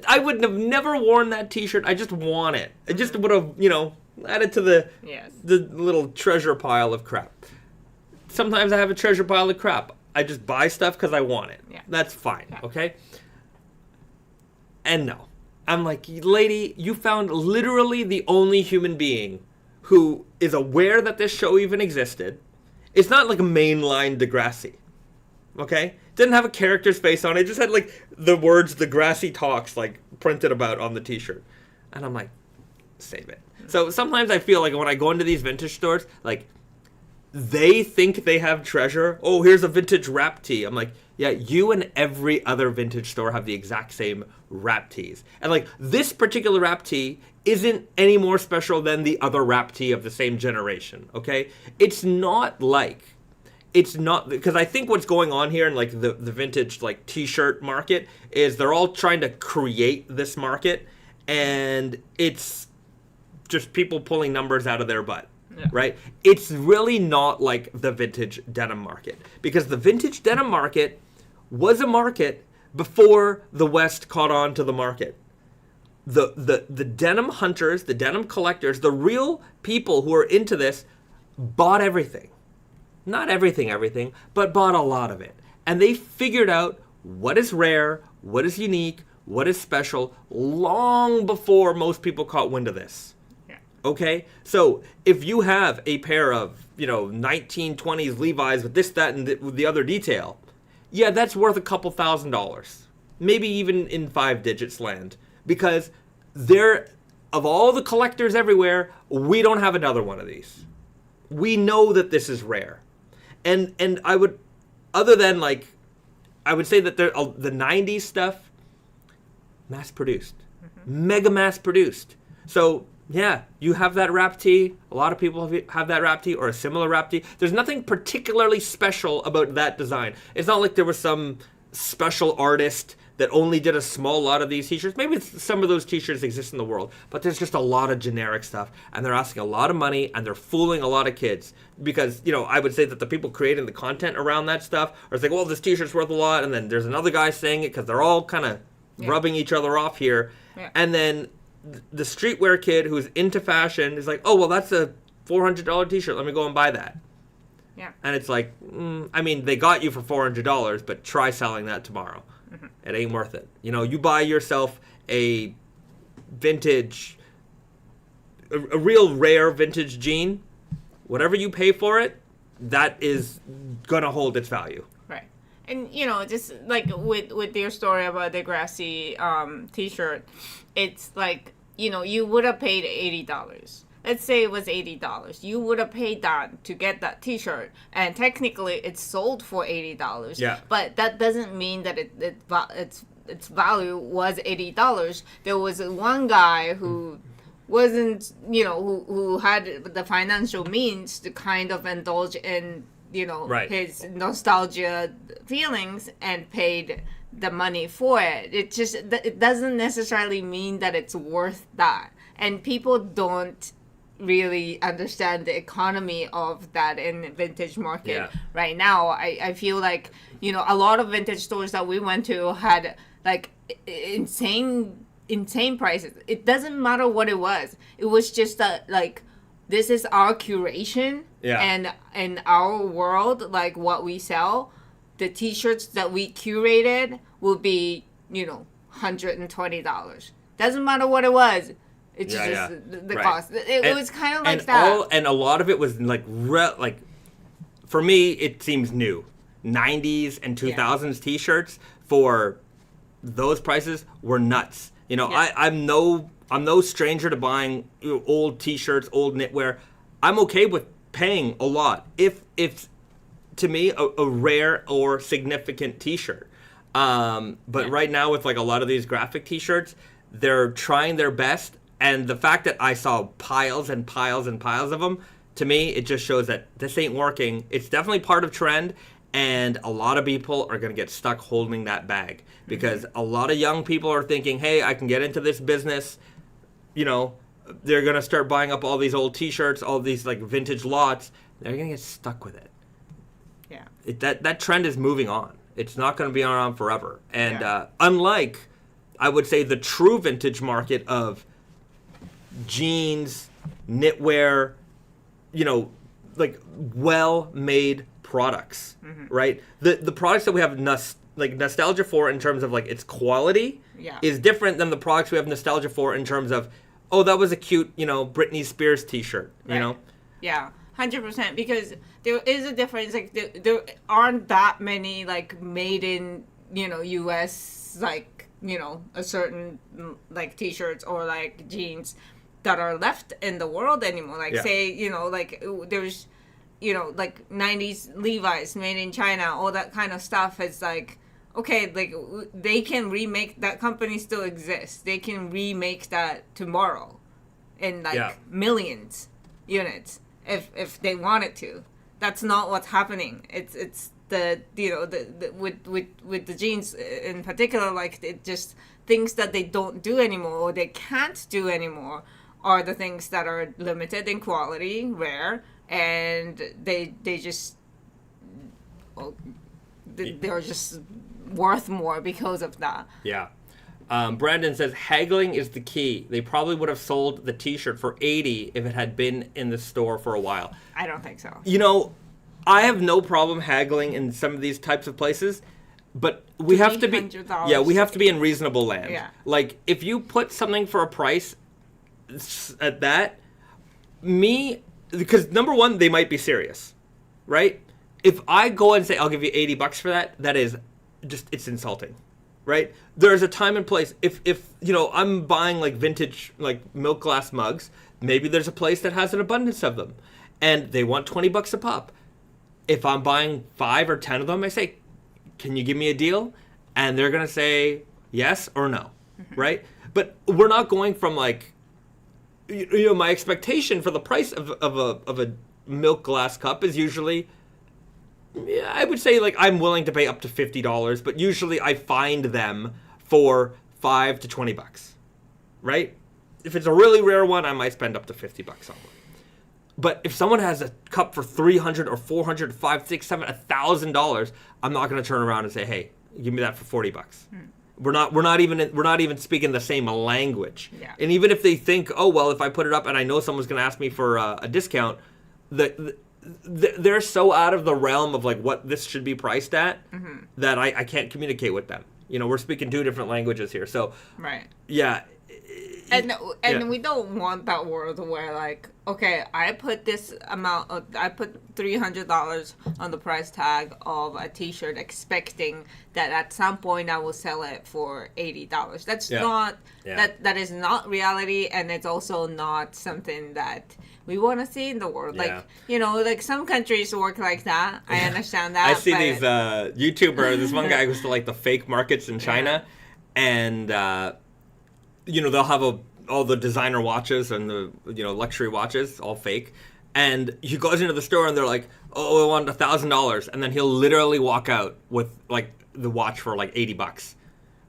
I would have never worn that T-shirt. I just want it. I just would have, you know, added to the little treasure pile of crap. Sometimes I have a treasure pile of crap. I just buy stuff because I want it. Yeah. That's fine, okay? And no. I'm like, lady, you found literally the only human being who is aware that this show even existed. It's not like a mainline Degrassi, okay? Didn't have a character's face on it. It just had like the words Degrassi Talks like printed about on the T-shirt. And I'm like, save it. So sometimes I feel like when I go into these vintage stores, like, they think they have treasure. Oh, here's a vintage wrap tee. I'm like, yeah, you and every other vintage store have the exact same wrap tees. And like, this particular wrap tee isn't any more special than the other wrap tee of the same generation, okay? It's not, because I think what's going on here in like the vintage like T-shirt market is they're all trying to create this market, and it's just people pulling numbers out of their butt. Yeah. Right? It's really not like the vintage denim market, because the vintage denim market was a market before the West caught on to the market. The denim hunters, the denim collectors, the real people who are into this bought everything. Not everything, but bought a lot of it. And they figured out what is rare, what is unique, what is special long before most people caught wind of this. Okay, so if you have a pair of, 1920s Levi's with this, that, and with the other detail, yeah, that's worth a couple $1,000s. Maybe even in 5 digits land. Because of all the collectors everywhere, we don't have another one of these. We know that this is rare. And I would, other than I would say that the 90s stuff mass-produced. Mega mass-produced. So, yeah, you have that wrap tee. A lot of people have that wrap tee or a similar wrap tee. There's nothing particularly special about that design. It's not like there was some special artist that only did a small lot of these t-shirts. Maybe some of those t-shirts exist in the world, but there's just a lot of generic stuff, and they're asking a lot of money, and they're fooling a lot of kids. Because, I would say that the people creating the content around that stuff are saying, well, this t-shirt's worth a lot, and then there's another guy saying it because they're all kind of rubbing each other off here. Yeah. And then the streetwear kid who's into fashion is like, oh, well, that's a $400 t-shirt. Let me go and buy that. Yeah. And it's like, they got you for $400, but try selling that tomorrow. It ain't worth it. You buy yourself a vintage, a real rare vintage jean, whatever you pay for it, that is going to hold its value. Right. And, just like with your story about the Degrassi t-shirt, it's like, you would have paid $80. Let's say it was $80. You would have paid that to get that t-shirt. And technically, it's sold for $80. Yeah. But that doesn't mean that its value was $80. There was one guy who wasn't, who had the financial means to kind of indulge in, his nostalgia feelings and paid the money for it. It doesn't necessarily mean that it's worth that. And people don't really understand the economy of that in the vintage market right now. I feel like, a lot of vintage stores that we went to had like insane prices. It doesn't matter what it was. It was just that, like, this is our curation and in our world, like what we sell, the t-shirts that we curated will be, $120. Doesn't matter what it was. It's just the cost. It was kind of like that. And a lot of it was like for me, it seems new. 90s and 2000s t-shirts for those prices were nuts. I'm no stranger to buying old t-shirts, old knitwear. I'm okay with paying a lot if to me a rare or significant t-shirt. But right now with like a lot of these graphic t-shirts, they're trying their best. And the fact that I saw piles and piles and piles of them, to me, it just shows that this ain't working. It's definitely part of trend, and a lot of people are going to get stuck holding that bag. Because a lot of young people are thinking, hey, I can get into this business. They're going to start buying up all these old t-shirts, all these like vintage lots. They're going to get stuck with it. Yeah. That trend is moving on. It's not going to be around forever. And unlike, I would say, the true vintage market of jeans, knitwear, like well-made products, right? The products that we have nostalgia for in terms of like its quality is different than the products we have nostalgia for in terms of, oh, that was a cute, Britney Spears t-shirt, you know? Yeah, 100%, because there is a difference. Like there aren't that many like made in, US, like, a certain like t-shirts or like jeans that are left in the world anymore. Like say, like there's, like 90s Levi's made in China, all that kind of stuff is like, okay, like they can remake, that company still exists. They can remake that tomorrow in like millions units if they wanted to. That's not what's happening. It's the with the jeans in particular, like it just things that they don't do anymore or they can't do anymore are the things that are limited in quality, rare, and they just they're just worth more because of that. Yeah. Brandon says haggling is the key. They probably would have sold the t-shirt for $80 if it had been in the store for a while. I don't think so. I have no problem haggling in some of these types of places, but we have to be in reasonable land. Yeah. Like if you put something for a price at that, because number one, they might be serious, right? If I go and say I'll give you $80 for that, that is just, it's insulting, right? There's a time and place. If I'm buying like vintage like milk glass mugs, maybe there's a place that has an abundance of them, and they want $20 a pop. If I'm buying 5 or 10 of them, I say, can you give me a deal? And they're gonna say yes or no. right? But we're not going from like, my expectation for the price of a milk glass cup is usually, I would say like I'm willing to pay up to $50, but usually I find them for $5 to $20, right? If it's a really rare one, I might spend up to $50 on one. But if someone has a cup for $300 or $400, $500, $600, $700, $1,000, I'm not going to turn around and say, "Hey, give me that for $40." We're not even speaking the same language. Yeah. And even if they think, "Oh well, if I put it up and I know someone's going to ask me for a discount," they're so out of the realm of like what this should be priced at that I can't communicate with them. We're speaking two different languages here. So right. Yeah. And we don't want that world where like, okay, I put this amount, I put $300 on the price tag of a T-shirt, expecting that at some point I will sell it for $80. That's not that is not reality, and it's also not something that we want to see in the world. Like like some countries work like that. I understand that. I see these YouTubers. This one guy goes to like the fake markets in China, and they'll have all the designer watches and the luxury watches, all fake. And he goes into the store and they're like, "Oh, I want $1,000," and then he'll literally walk out with like the watch for like $80.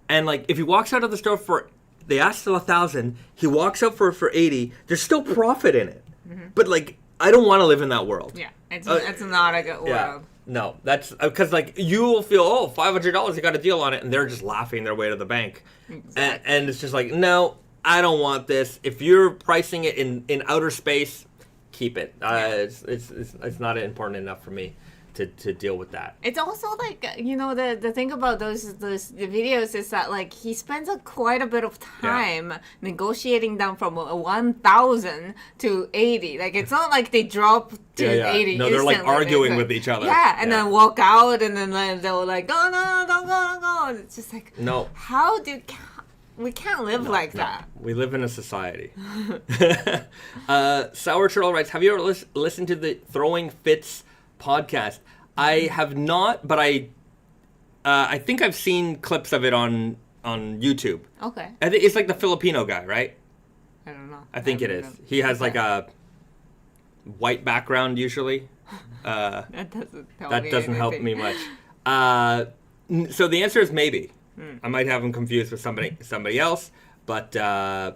And like if he walks out of the store they asked for $1,000, he walks out for $80. There's still profit in it, but like I don't want to live in that world. Yeah, it's not a good world. Yeah. No, that's because like you will feel, $500, you got a deal on it, and they're just laughing their way to the bank. Exactly. And it's just like, no, I don't want this. If you're pricing it in outer space, keep it. It's not important enough for me to deal with that. It's also like the thing about the videos is that like he spends quite a bit of time negotiating down from 1,000 to 80. Like it's not like they drop to 80. No, they're like arguing with each other. Yeah, and then walk out, and then they'll like, "Oh no, don't go." And it's just like, no. We can't live like that. We live in a society. Sour Turtle writes, "Have you ever listened to the Throwing Fits podcast?" I have not, but I think I've seen clips of it on YouTube. Okay. I think it's like the Filipino guy, right? I don't know. I think it is. He has like a white background usually. That doesn't help me much. So the answer is maybe. I might have him confused with somebody else, but I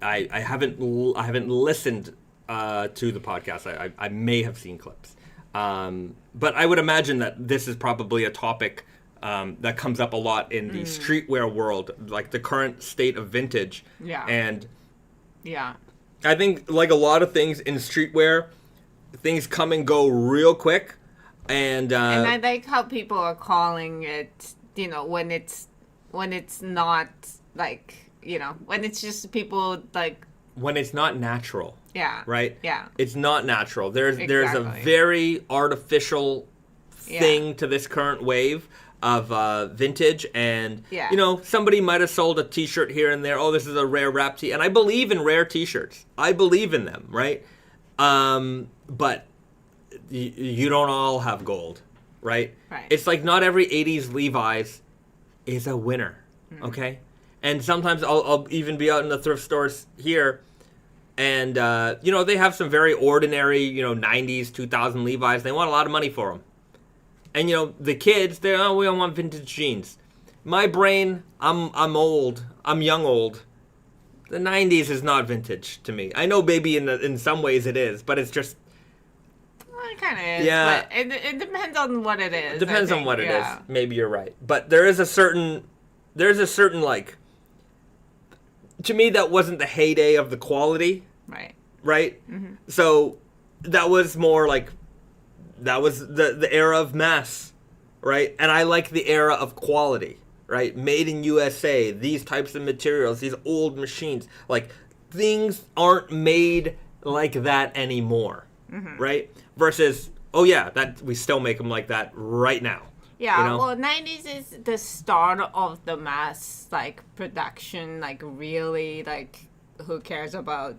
haven't listened to the podcast. I may have seen clips, but I would imagine that this is probably a topic that comes up a lot in the streetwear world, like the current state of vintage. Yeah. And yeah, I think like a lot of things in streetwear, things come and go real quick. And I like how people are calling it, when it's not like, when it's just people like. When it's not natural. Yeah. Right? Yeah. It's not natural. There's a very artificial thing to this current wave of vintage, and somebody might have sold a t-shirt here and there. Oh, this is a rare wrap tee. And I believe in rare t-shirts. I believe in them, right? But you don't all have gold, right? Right. It's like not every 80s Levi's is a winner, okay? And sometimes I'll even be out in the thrift stores here, and, they have some very ordinary, 90s, 2000 Levi's. They want a lot of money for them. And, the kids, we don't want vintage jeans. My brain, I'm old. I'm young old. The 90s is not vintage to me. I know maybe in some ways it is, but it's just... It kind of is, yeah. But it depends on what it is. It depends on what it is. Maybe you're right. But there's a certain like, to me that wasn't the heyday of the quality. Right? Mm-hmm. So that was more like, that was the era of mass, right? And I like the era of quality, right? Made in USA, these types of materials, these old machines. Like, things aren't made like that anymore, right? Versus, that we still make them like that right now. Yeah, well, 90s is the start of the mass, like, production, like, really, like, who cares about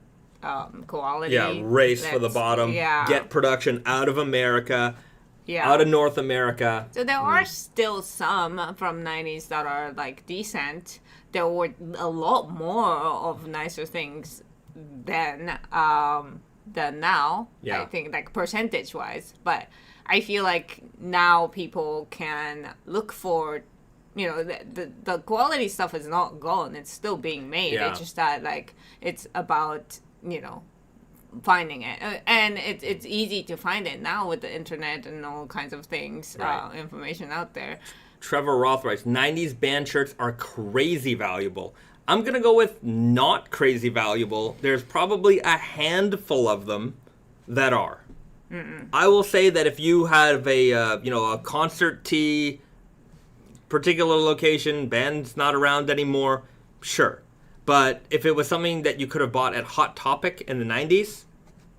quality? Yeah, race for the bottom. Yeah. Get production out of America. Yeah. of North America. So there are still some from 90s that are like decent. There were a lot more of nicer things than now. Yeah. I think like percentage wise, but I feel like now people can look for, the quality stuff is not gone. It's still being made. Yeah. It's just that like it's about finding it, and it's easy to find it now with the internet and all kinds of things, Right. information out there. Trevor Roth writes, 90s band shirts are crazy valuable. I'm going to go with not crazy valuable. There's probably a handful of them that are. I will say that if you have a concert tee, particular location, band's not around anymore, sure. But if it was something that you could have bought at Hot Topic in the 90s,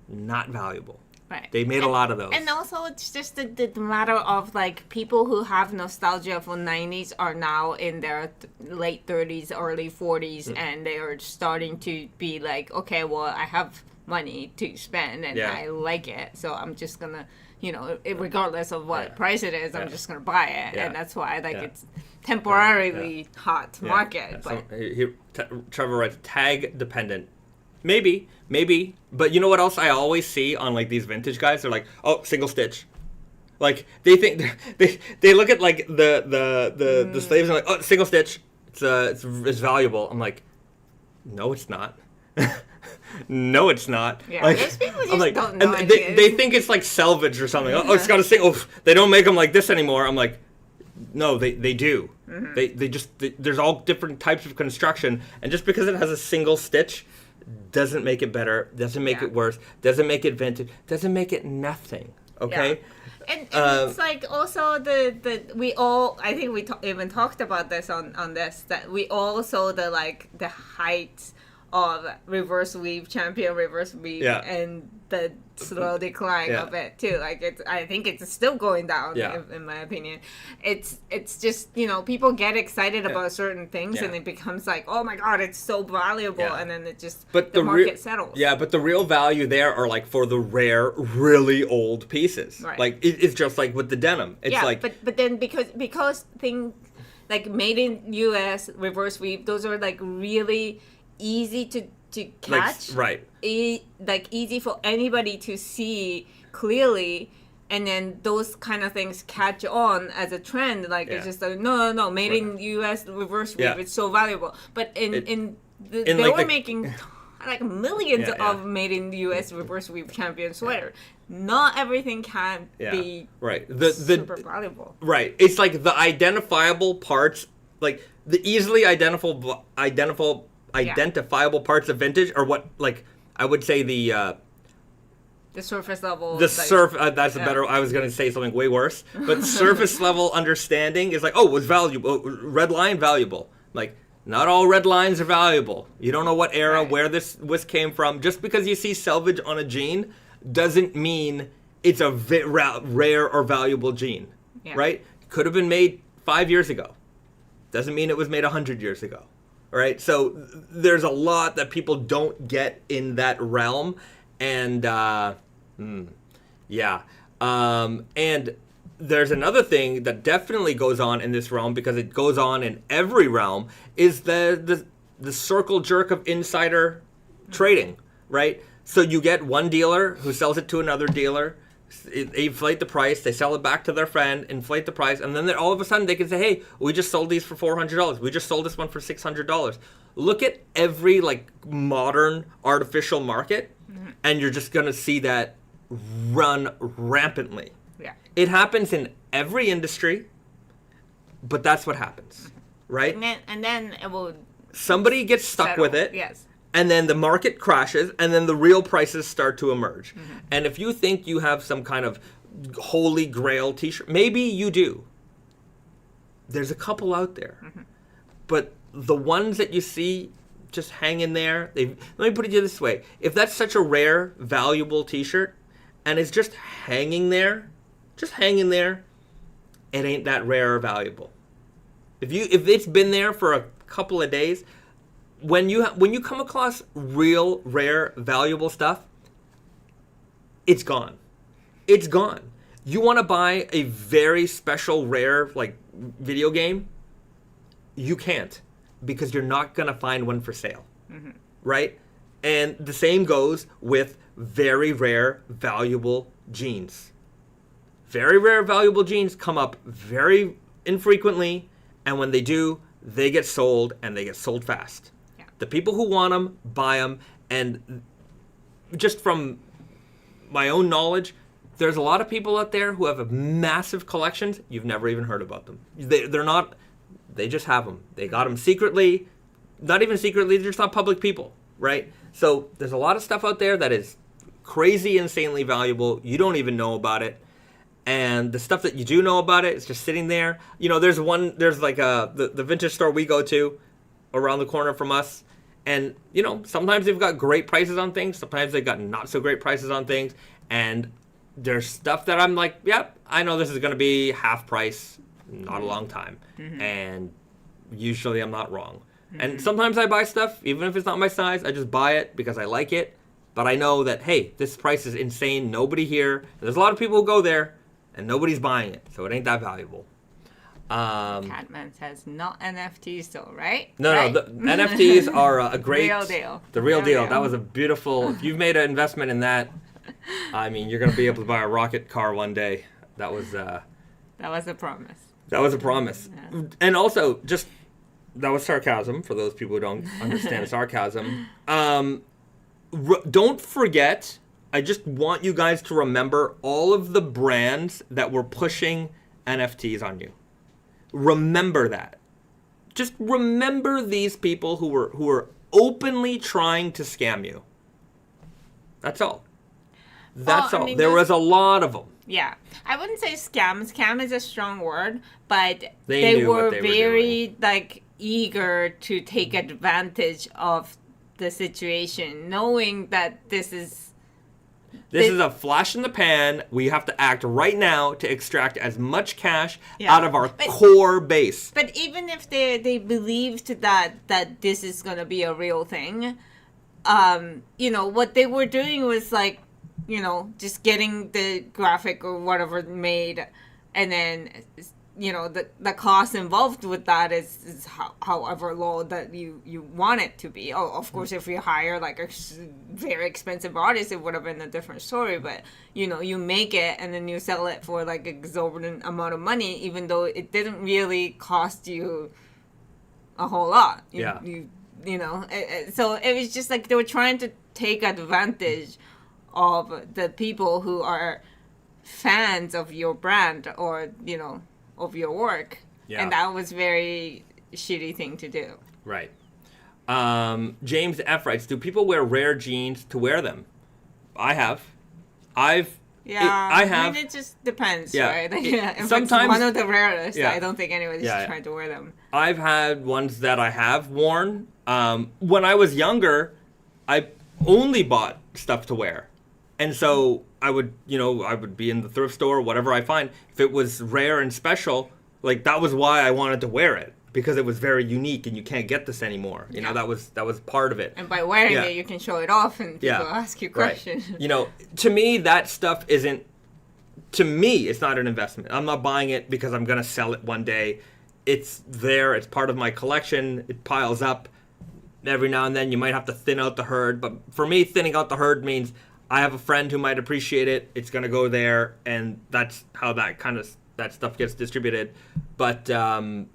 not valuable. Right. They made a lot of those. And also, it's just the matter of, like, people who have nostalgia for 90s are now in their late 30s, early 40s, and they are starting to be like, okay, well, I have money to spend, and I like it, so I'm just going to, regardless of what price it is, I'm just going to buy it. And that's why, it's temporarily hot market. But Trevor writes, tag dependent. Maybe, but you know what else I always see on like these vintage guys? They're like, oh, single stitch. Like they think they look at like the slaves and like, oh, single stitch. It's valuable. I'm like, no, it's not. No, it's not. Yeah, like, those people just don't know. And they think it's like selvage or something. Oh, it's got a single. They don't make them like this anymore. I'm like, no, they do. There's all different types of construction, and just because it has a single stitch doesn't make it better, doesn't make it worse, doesn't make it vintage, doesn't make it nothing. Okay. Yeah. And it's like also we all, I think we even talked about this on this, that we all saw the height of reverse weave, champion reverse weave, and the slow decline of it too. Like I think it's still going down. In my opinion, it's just people get excited about certain things, and it becomes like, oh my god, it's so valuable, and then it just the market settles. Yeah, but the real value there are like for the rare, really old pieces. Right. Like it's just like with the denim. It's but then because things like made in U.S. reverse weave, those are like really easy to catch, easy for anybody to see clearly, and then those kind of things catch on as a trend. It's just like no, made in U.S. reverse weave, it's so valuable. But they were making like millions of made in the U.S. reverse weave champion sweater. Not everything can be super valuable. Right, it's like the identifiable parts, like the easily identifiable parts of vintage are what, like, I would say the surface level. That's a better. I was going to say something way worse, but surface level understanding is like, oh, was valuable. Red line valuable. Like, not all red lines are valuable. You don't know what era, where this came from. Just because you see selvage on a jean doesn't mean it's a rare or valuable jean, right? Could have been made 5 years ago. Doesn't mean it was made 100 years ago. Right, so there's a lot that people don't get in that realm, and and there's another thing that definitely goes on in this realm, because it goes on in every realm, is the circle jerk of insider trading, right? So you get one dealer who sells it to another dealer. They inflate the price, they sell it back to their friend, inflate the price, and then all of a sudden they can say, hey, we just sold these for $400. We just sold this one for $600. Look at every modern artificial market, and you're just going to see that run rampantly. Yeah. It happens in every industry, but that's what happens, right? And then it will... Somebody gets stuck with it. Yes. And then the market crashes, and then the real prices start to emerge. And if you think you have some kind of holy grail t-shirt, maybe you do. There's a couple out there. But the ones that you see just hanging there, let me put it this way. If that's such a rare, valuable t-shirt, and it's just hanging there, it ain't that rare or valuable. If it's been there for a couple of days... When you come across real, rare, valuable stuff, it's gone. It's gone. You want to buy a very special, rare, like, video game? You can't, because you're not going to find one for sale, right? And the same goes with very rare, valuable jeans. Very rare, valuable jeans come up very infrequently, and when they do, they get sold, and they get sold fast. Yeah. The people who want them, buy them, and just from my own knowledge, there's a lot of people out there who have massive collections. You've never even heard about them. They're not, they just have them. They got them secretly, not even secretly, they're just not public people, right? So there's a lot of stuff out there that is crazy, insanely valuable. You don't even know about it. And the stuff that you do know about it is just sitting there. You know, there's like the vintage store we go to around the corner from us. And, you know, sometimes they've got great prices on things. Sometimes they've got not so great prices on things. And there's stuff that I'm like, yep, I know this is going to be half price, not a long time. And usually I'm not wrong. And sometimes I buy stuff, even if it's not my size, I just buy it because I like it. But I know that, hey, this price is insane. Nobody here. And there's a lot of people who go there, and nobody's buying it. So it ain't that valuable. Catman says not NFTs though, right? No, right? The NFTs are a great... Real deal. The real deal. That was a beautiful... If you've made an investment in that, I mean, you're going to be able to buy a rocket car one day. That was... that was a promise. That was a promise. Yeah. And also, just... That was sarcasm, for those people who don't understand sarcasm. Don't forget, I just want you guys to remember all of the brands that were pushing NFTs on you. Remember that. Just remember these people who were openly trying to scam you. That's all. That's all. There was a lot of them. Yeah. I wouldn't say scam. Scam is a strong word, but they were very like eager to take advantage of the situation, knowing that this is a flash in the pan. We have to act right now to extract as much cash out of our core base. But even if they believed that this is going to be a real thing, you know, what they were doing was like, you know, just getting the graphic or whatever made, and then, you know, the cost involved with that is however low that you want it to be. Oh, of course, if you hire like a very expensive artist, it would have been a different story. But, you know, you make it and then you sell it for like exorbitant amount of money, even though it didn't really cost you a whole lot. You know, so it was just like they were trying to take advantage of the people who are fans of your brand or, you know, of your work. Yeah. And that was very shitty thing to do. Right. James F. writes, do people wear rare jeans to wear them? I have. I have. I mean, it just depends, right? If sometimes, it's one of the rarest, I don't think anybody's trying to wear them. I've had ones that I have worn. When I was younger, I only bought stuff to wear. And so I would be in the thrift store, whatever I find. If it was rare and special, like that was why I wanted to wear it, because it was very unique and you can't get this anymore. You know, that was part of it. And by wearing it, you can show it off and people ask you questions. Right. You know, to me, that stuff isn't, to me, it's not an investment. I'm not buying it because I'm going to sell it one day. It's there. It's part of my collection. It piles up. Every now and then you might have to thin out the herd. But for me, thinning out the herd means I have a friend who might appreciate it. It's going to go there, and that's how that stuff gets distributed. But, I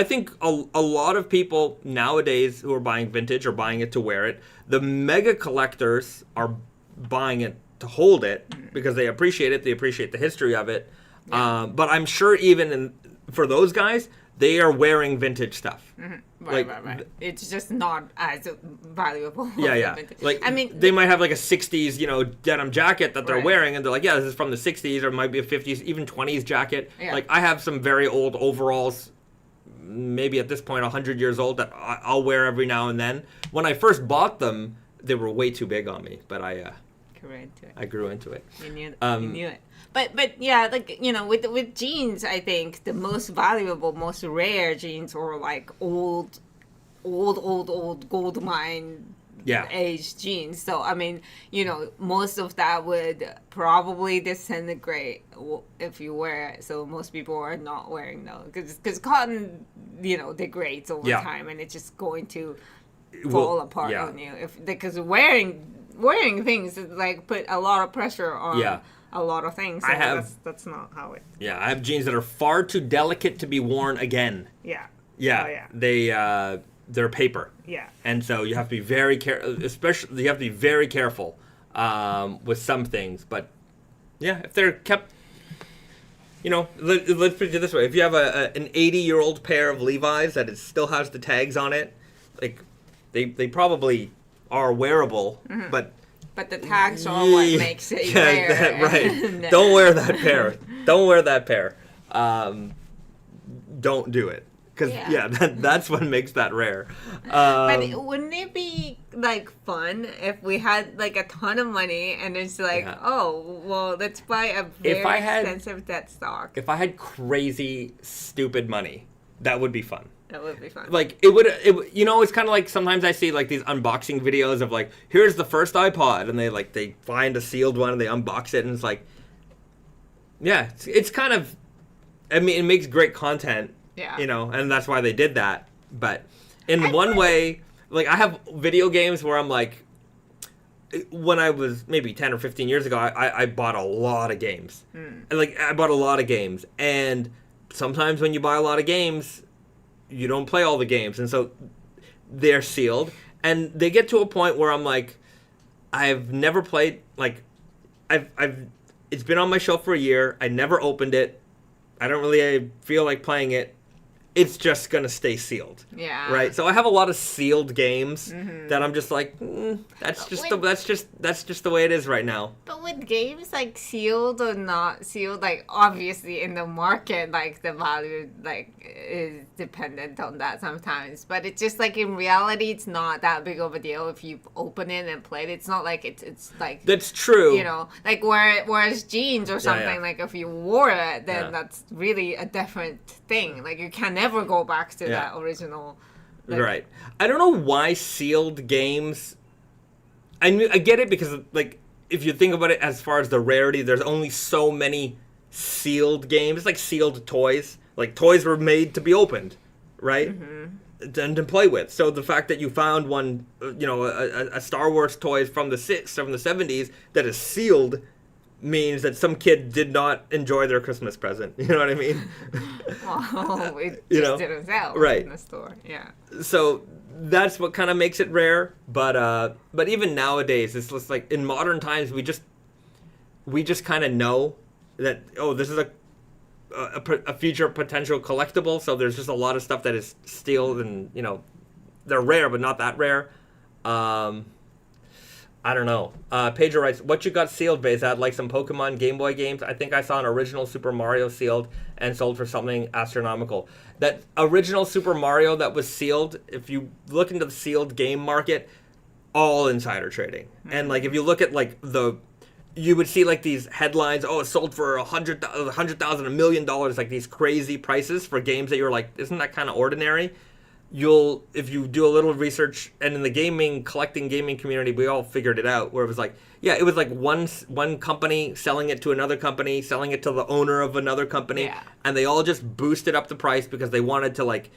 think a lot of people nowadays who are buying vintage are buying it to wear it. The mega collectors are buying it to hold it because they appreciate it. They appreciate the history of it. Yeah. But I'm sure even for those guys, they are wearing vintage stuff. Mm-hmm. Right. It's just not as valuable. Yeah. Like, I mean, they might have like a 60s, denim jacket that they're wearing, and they're like, yeah, this is from the 60s, or it might be a 50s, even 20s jacket. Yeah. Like, I have some very old overalls, maybe at this point 100 years old, that I'll wear every now and then. When I first bought them, they were way too big on me, but I grew into it. You knew it. But yeah, like, with jeans, I think the most valuable, most rare jeans were like old gold mine aged jeans. So I mean, most of that would probably disintegrate if you wear it. So most people are not wearing those because cotton, degrades over time, and it's just going to fall apart on you because wearing things like put a lot of pressure on a lot of things. So that's not how it. Yeah, I have jeans that are far too delicate to be worn again. Yeah. Yeah. Oh, They're paper. Yeah. And so you have to be very careful. Especially, you have to be very careful with some things. But yeah, if they're kept, let's put it this way: if you have an 80-year-old pair of Levi's that it still has the tags on it, like they probably are wearable, but the tags are what makes it rare. Right. Don't wear that pair. Don't wear that pair. Don't do it. Because, that's what makes that rare. But wouldn't it be, like, fun if we had, like, a ton of money and it's like, oh, well, let's buy a very expensive dead stock. If I had crazy, stupid money, that would be fun. That would be fun. Like, it's kind of like sometimes I see, like, these unboxing videos of, like, here's the first iPod, and they find a sealed one and they unbox it, and it's like, it's kind of, it makes great content. Yeah. And that's why they did that. But in one way, like, I have video games where I'm like, when I was maybe 10 or 15 years ago, I bought a lot of games. Like, I bought a lot of games. And sometimes when you buy a lot of games, you don't play all the games. And so they're sealed. And they get to a point where I'm like, I've never played, like, it's been on my shelf for a year. I never opened it. I don't really feel like playing it. It's just gonna stay sealed. Yeah. Right. So I have a lot of sealed games that I'm just like, that's just the way it is right now. But with games like sealed or not sealed, like obviously in the market, like the value like is dependent on that sometimes. But it's just like in reality, it's not that big of a deal if you open it and play it. It's not like it's like that's true. Like whereas jeans or something like if you wore it, then that's really a different thing. Like you can never go back to that original. Like, right. I don't know why sealed games. I get it because like if you think about it as far as the rarity, there's only so many sealed games. It's like sealed toys. Like toys were made to be opened, right? And to play with. So the fact that you found one, a Star Wars toy from the 70s that is sealed means that some kid did not enjoy their Christmas present. You know what I mean? Well, it just didn't sell in the store. Yeah. So that's what kind of makes it rare. But even nowadays, it's just like in modern times, we just kind of know that this is a future potential collectible. So there's just a lot of stuff that is sealed, and they're rare, but not that rare. I don't know. Pedro writes, what you got sealed, Bahzad? Like some Pokemon Game Boy games? I think I saw an original Super Mario sealed and sold for something astronomical. That original Super Mario that was sealed, if you look into the sealed game market, all insider trading. And like if you look at like you would see like these headlines, it sold for $100,000, $1 million, like these crazy prices for games that you're like, isn't that kind of ordinary? If you do a little research, and in the collecting gaming community, we all figured it out, where it was like, it was like one company selling it to another company, selling it to the owner of another company, and they all just boosted up the price because they wanted to like,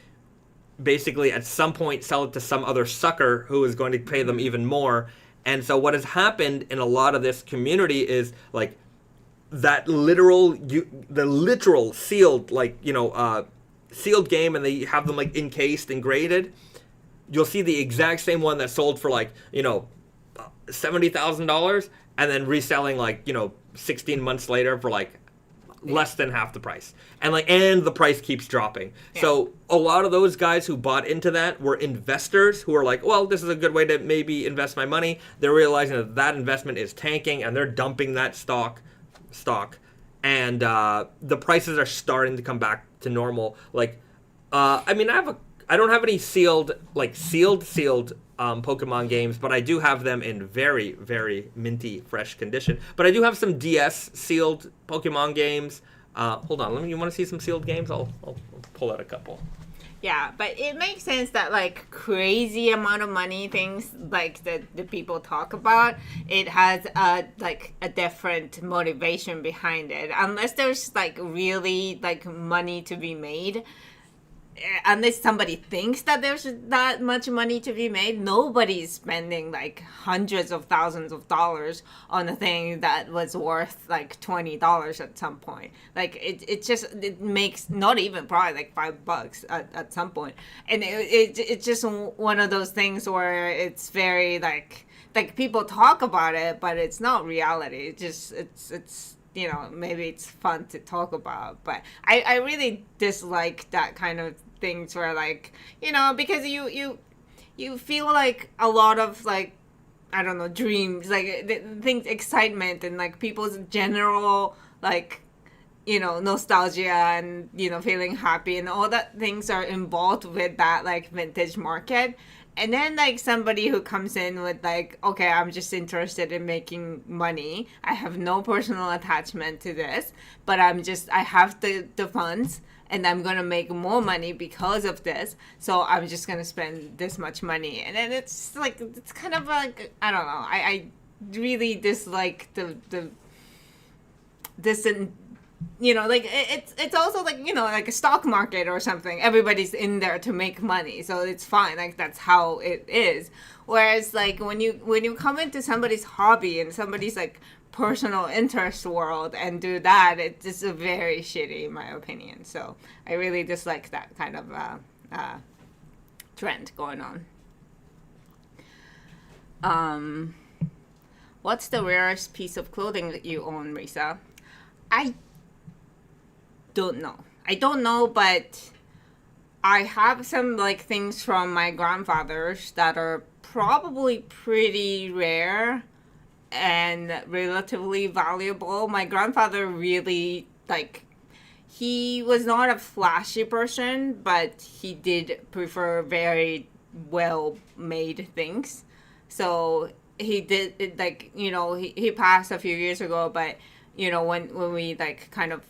basically at some point sell it to some other sucker who is going to pay them even more. And so what has happened in a lot of this community is like that the literal sealed, like, sealed game, and they have them like encased and graded. You'll see the exact same one that sold for like $70,000 and then reselling like 16 months later for like less than half the price, and the price keeps dropping. So a lot of those guys who bought into that were investors who are like, well, this is a good way to maybe invest my money. They're realizing that investment is tanking, and they're dumping that stock, and the prices are starting to come back to normal. Like, I don't have any sealed Pokemon games, but I do have them in very, very minty, fresh condition. But I do have some DS sealed Pokemon games. Hold on, you want to see some sealed games? I'll pull out a couple. Yeah, but it makes sense that like crazy amount of money things like that the people talk about, it has a different motivation behind it. Unless there's like really like money to be made, unless somebody thinks that there's that much money to be made, nobody's spending like hundreds of thousands of dollars on a thing that was worth like $20 at some point. Like it makes not even probably like $5 at some point. And it's just one of those things where it's very like people talk about it, but it's not reality. It's you know, maybe it's fun to talk about, but I really dislike that kind of things where like, you know, because you feel like a lot of like, I don't know, dreams, like things, excitement, and like people's general like, you know, nostalgia and, you know, feeling happy and all that things are involved with that like vintage market. And then, like, somebody who comes in with, like, okay, I'm just interested in making money. I have no personal attachment to this, but I have the funds, and I'm going to make more money because of this. So I'm just going to spend this much money. And then it's, like, it's kind of like, I don't know. I really dislike this, you know, like it's also like, you know, like a stock market or something. Everybody's in there to make money, so it's fine. Like that's how it is. Whereas like when you come into somebody's hobby and somebody's like personal interest world and do that, it's just very shitty in my opinion. So I really dislike that kind of trend going on. What's the rarest piece of clothing that you own, Risa? I don't know, but I have some like things from my grandfather's that are probably pretty rare and relatively valuable. My grandfather really like, he was not a flashy person, but he did prefer very well made things. So he did it, like, you know, he passed a few years ago, but you know, when we like kind of,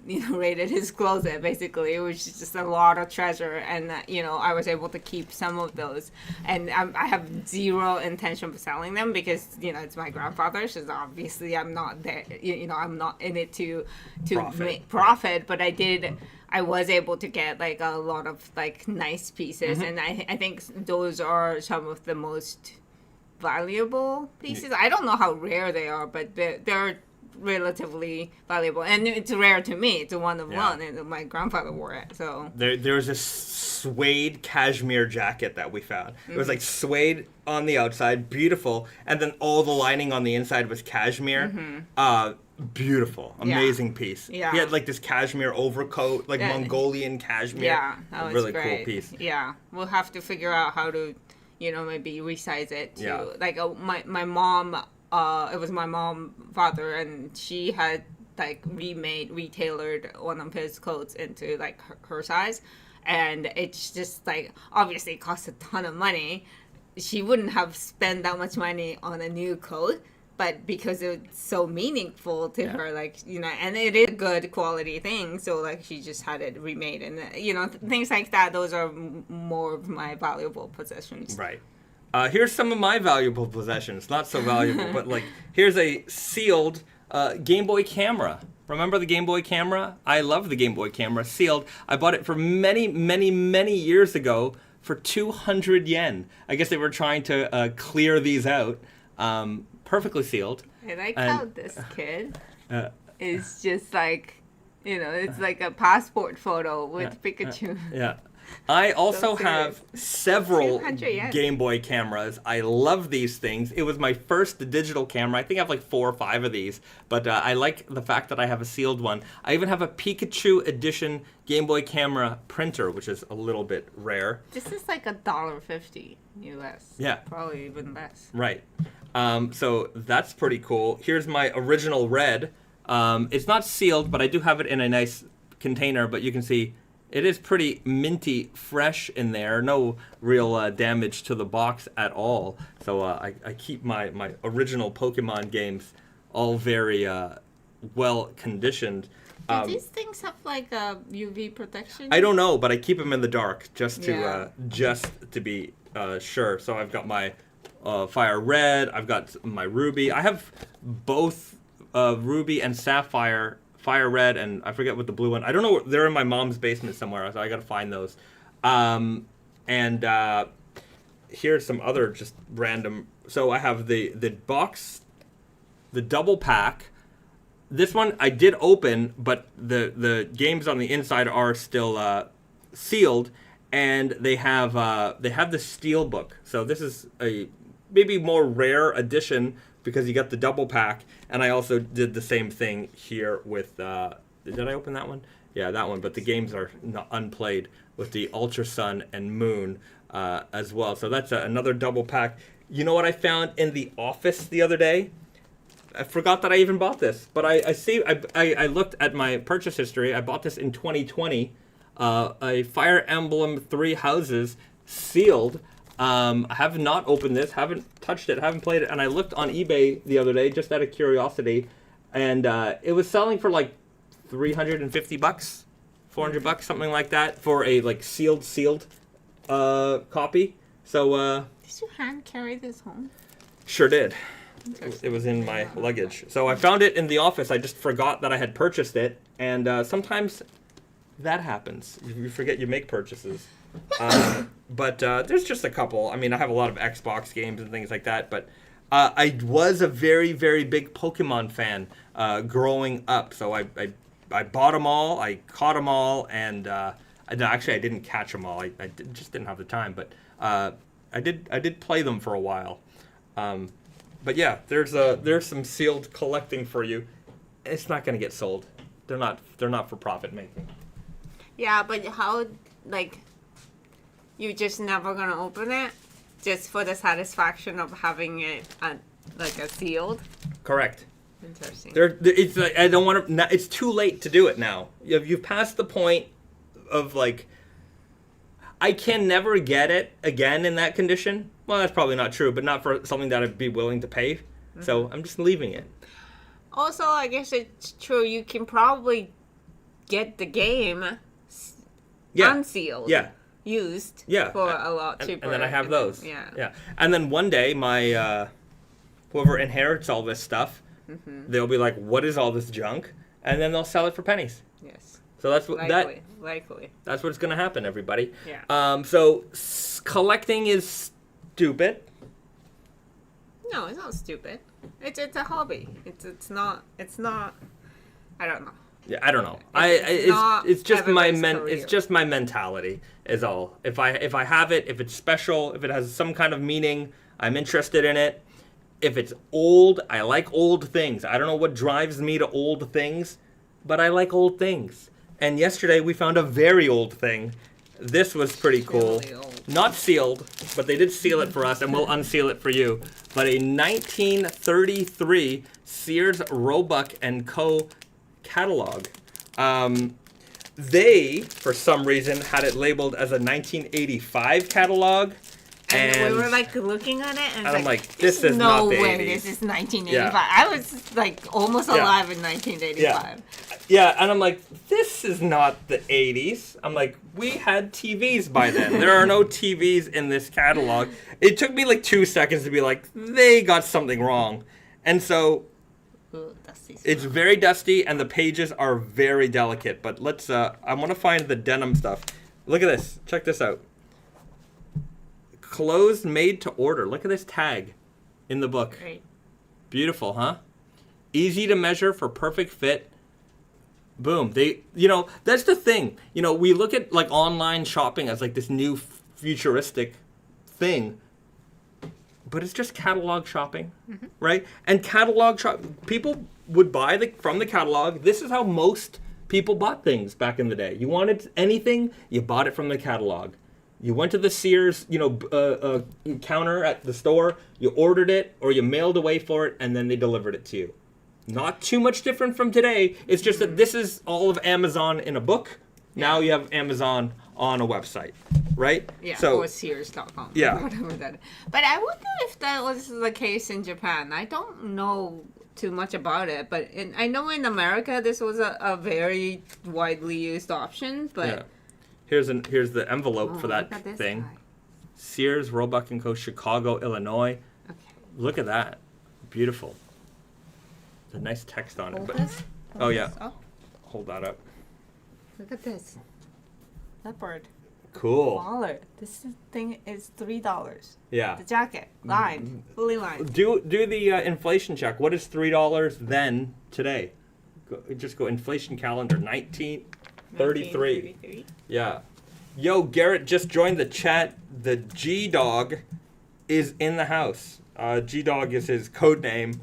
you know, raided his closet, basically, which is just a lot of treasure, and you know, I was able to keep some of those, and I have zero intention of selling them because, you know, it's my grandfather's, so obviously I'm not there, you know, I'm not in it to make profit, but I was able to get like a lot of like nice pieces, and I think those are some of the most valuable pieces. I don't know how rare they are, but they're relatively valuable, and it's rare to me. It's a one of one, and my grandfather wore it. So there's this suede cashmere jacket that we found. It was like suede on the outside, beautiful, and then all the lining on the inside was cashmere. Beautiful, amazing piece. He had like this cashmere overcoat, like Mongolian cashmere. Yeah, that was really great. Cool piece. Yeah, we'll have to figure out how to, you know, maybe resize it to like my mom. It was my mom, father, and she had like retailored one of his coats into like her size, and it's just like, obviously it costs a ton of money. She wouldn't have spent that much money on a new coat, but because it's so meaningful to her, like, you know, and it is a good quality thing, so like she just had it remade, and you know, things like that. Those are more of my valuable possessions. Right. Here's some of my valuable possessions. Not so valuable, but like, here's a sealed Game Boy camera. Remember the Game Boy camera? I love the Game Boy camera. Sealed. I bought it for many, many, many years ago for 200 yen. I guess they were trying to clear these out. Perfectly sealed. I like how this kid is just like, you know, it's like a passport photo with Pikachu. Yeah. I also have several Game Boy cameras. I love these things. It was my first digital camera. I think I have like 4 or 5 of these, but I like the fact that I have a sealed one. I even have a Pikachu edition Game Boy camera printer, which is a little bit rare. This is like $1.50 US. Yeah. Probably even less. Right. So that's pretty cool. Here's my original red. It's not sealed, but I do have it in a nice container, but you can see it is pretty minty fresh in there. No real damage to the box at all. So I keep my original Pokemon games all very well conditioned. Do these things have like a UV protection? I don't know, but I keep them in the dark just to be sure. So I've got my fire red. I've got my ruby. I have both ruby and sapphire, fire red, and I forget what the blue one. I don't know. They're in my mom's basement somewhere, so I got to find those. And here's some other just random. So I have the box, the double pack. This one I did open, but the games on the inside are still sealed, and they have the steel book. So this is a maybe more rare edition because you got the double pack, and I also did the same thing here with. Did I open that one? Yeah, that one. But the games are not unplayed with the Ultra Sun and Moon as well. So that's another double pack. You know what I found in the office the other day? I forgot that I even bought this, but I looked at my purchase history. I bought this in 2020, a Fire Emblem 3 Houses sealed. I have not opened this, haven't touched it, haven't played it, and I looked on eBay the other day just out of curiosity, and it was selling for like $350, $400, something like that, for a like sealed copy. So did you hand carry this home? Sure did. It was in my luggage. So I found it in the office. I just forgot that I had purchased it. And sometimes that happens. You forget you make purchases. But there's just a couple. I mean, I have a lot of Xbox games and things like that. But I was a very, very big Pokemon fan growing up. So I bought them all. I caught them all. And actually, I didn't catch them all. I just didn't have the time. But I did play them for a while. But yeah, there's some sealed collecting for you. It's not going to get sold. They're not for profit making. Yeah, but how, like, you just never going to open it just for the satisfaction of having it like a sealed? Correct. Interesting. It's like, I don't want to. It's too late to do it now. You've passed the point of like, I can never get it again in that condition. Well, that's probably not true, but not for something that I'd be willing to pay. Mm-hmm. So I'm just leaving it. Also, I guess it's true. You can probably get the game unsealed, used for a lot cheaper. And then I have those. Yeah. And then one day, my whoever inherits all this stuff, they'll be like, "What is all this junk?" And then they'll sell it for pennies. Yes. So that's what likely. That's what's going to happen, everybody. Yeah. So collecting is stupid. No, it's not stupid. It's a hobby. It's not. I don't know. Yeah, I don't know. It's just my mentality is all. If I have it, if it's special, if it has some kind of meaning, I'm interested in it. If it's old, I like old things. I don't know what drives me to old things, but I like old things. And yesterday we found a very old thing. This was pretty cool. Really old. Not sealed, but they did seal it for us, and we'll unseal it for you. But a 1933 Sears Roebuck & Co. catalog. They, for some reason, had it labeled as a 1985 catalog. And we were like looking at it, and I'm like, this is not the 80s. No way, this is 1985. Yeah. I was like almost alive in 1985. Yeah, and I'm like, this is not the 80s. I'm like, we had TVs by then. There are no TVs in this catalog. It took me like 2 seconds to be like, they got something wrong. And so, it's very dusty, and the pages are very delicate. But let's, I want to find the denim stuff. Look at this. Check this out. Clothes made to order. Look at this tag in the book. Great. Beautiful, huh? Easy to measure for perfect fit. Boom. That's the thing. We look at like online shopping as like this new futuristic thing, but it's just catalog shopping, right? And catalog people would buy from the catalog. This is how most people bought things back in the day. You wanted anything, you bought it from the catalog. You went to the Sears, counter at the store, you ordered it, or you mailed away for it, and then they delivered it to you. Not too much different from today. It's just that this is all of Amazon in a book. Now you have Amazon on a website, right? Yeah, so, or Sears.com. Yeah. Whatever that is. But I wonder if that was the case in Japan. I don't know too much about it, but I know in America this was a very widely used option. But Yeah. Here's the envelope for that look at this thing. guy. Sears, Roebuck & Co., Chicago, Illinois. Okay. Look at that. Beautiful. There's a nice text on it. Hold But this. oh, yeah. Oh, Hold that up. look at this. Leopard. Cool. Baller. This thing is $3. Yeah. The jacket, lined, fully lined. Do the inflation check. What is $3 then today? Just go inflation calendar 1933. 1933. Yeah. Yo, Garrett just joined the chat. The G-Dog is in the house. G-Dog is his code name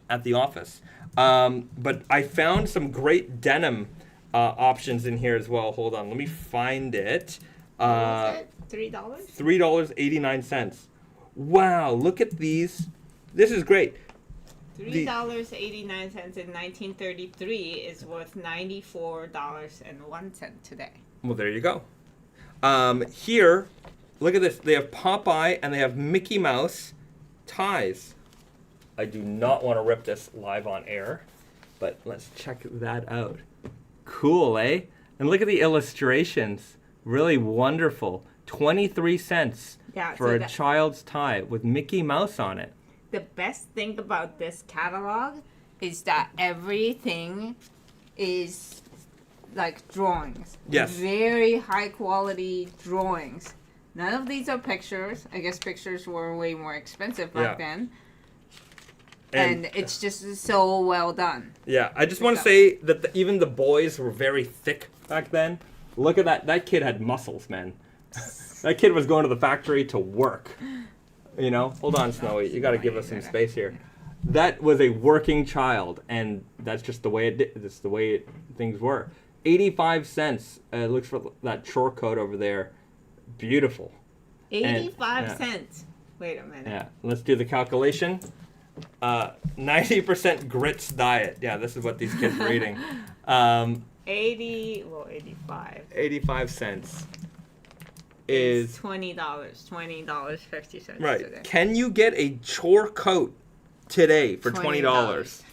at the office. But I found some great denim options in here as well. Hold on. Let me find it. What was it? $3? $3.89. Wow, look at these. This is great. $3.89 in 1933 is worth $94.01 today. Well, there you go. Here, look at this. They have Popeye and they have Mickey Mouse ties. I do not want to rip this live on air, but let's check that out. Cool, eh? And look at the illustrations. Really wonderful. 23 cents for a child's tie with Mickey Mouse on it. The best thing about this catalog is that everything is like drawings. Yes. Very high quality drawings. None of these are pictures. I guess pictures were way more expensive back then. And it's just so well done. Yeah, I just want to say that even the boys were very thick back then. Look at that. That kid had muscles, man. That kid was going to the factory to work. You know? Hold on, Snowy. You got to give us some space here. That was a working child, and that's just the way that's the way things were. 85 cents. Looks for that short coat over there. Beautiful. 85 cents. Wait a minute. Yeah. Let's do the calculation. 90% grits diet. Yeah, this is what these kids are eating. 85. 85 cents is $20. $20.50 right. today. Can you get a chore coat today for $20?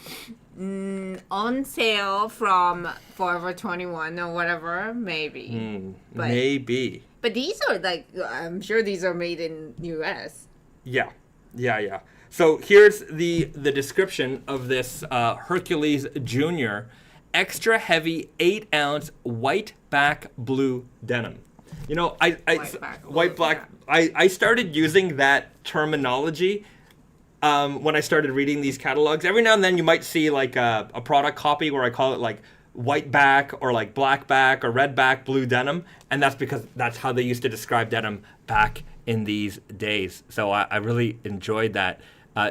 On sale from Forever 21 or whatever, maybe. Maybe. But these are like, I'm sure these are made in U.S. Yeah. So here's the description of this Hercules Junior extra heavy 8-ounce white back blue denim. You know, white black. I started using that terminology when I started reading these catalogs. Every now and then you might see like a product copy where I call it like white back or like black back or red back blue denim, and that's because that's how they used to describe denim back in these days. So I really enjoyed that.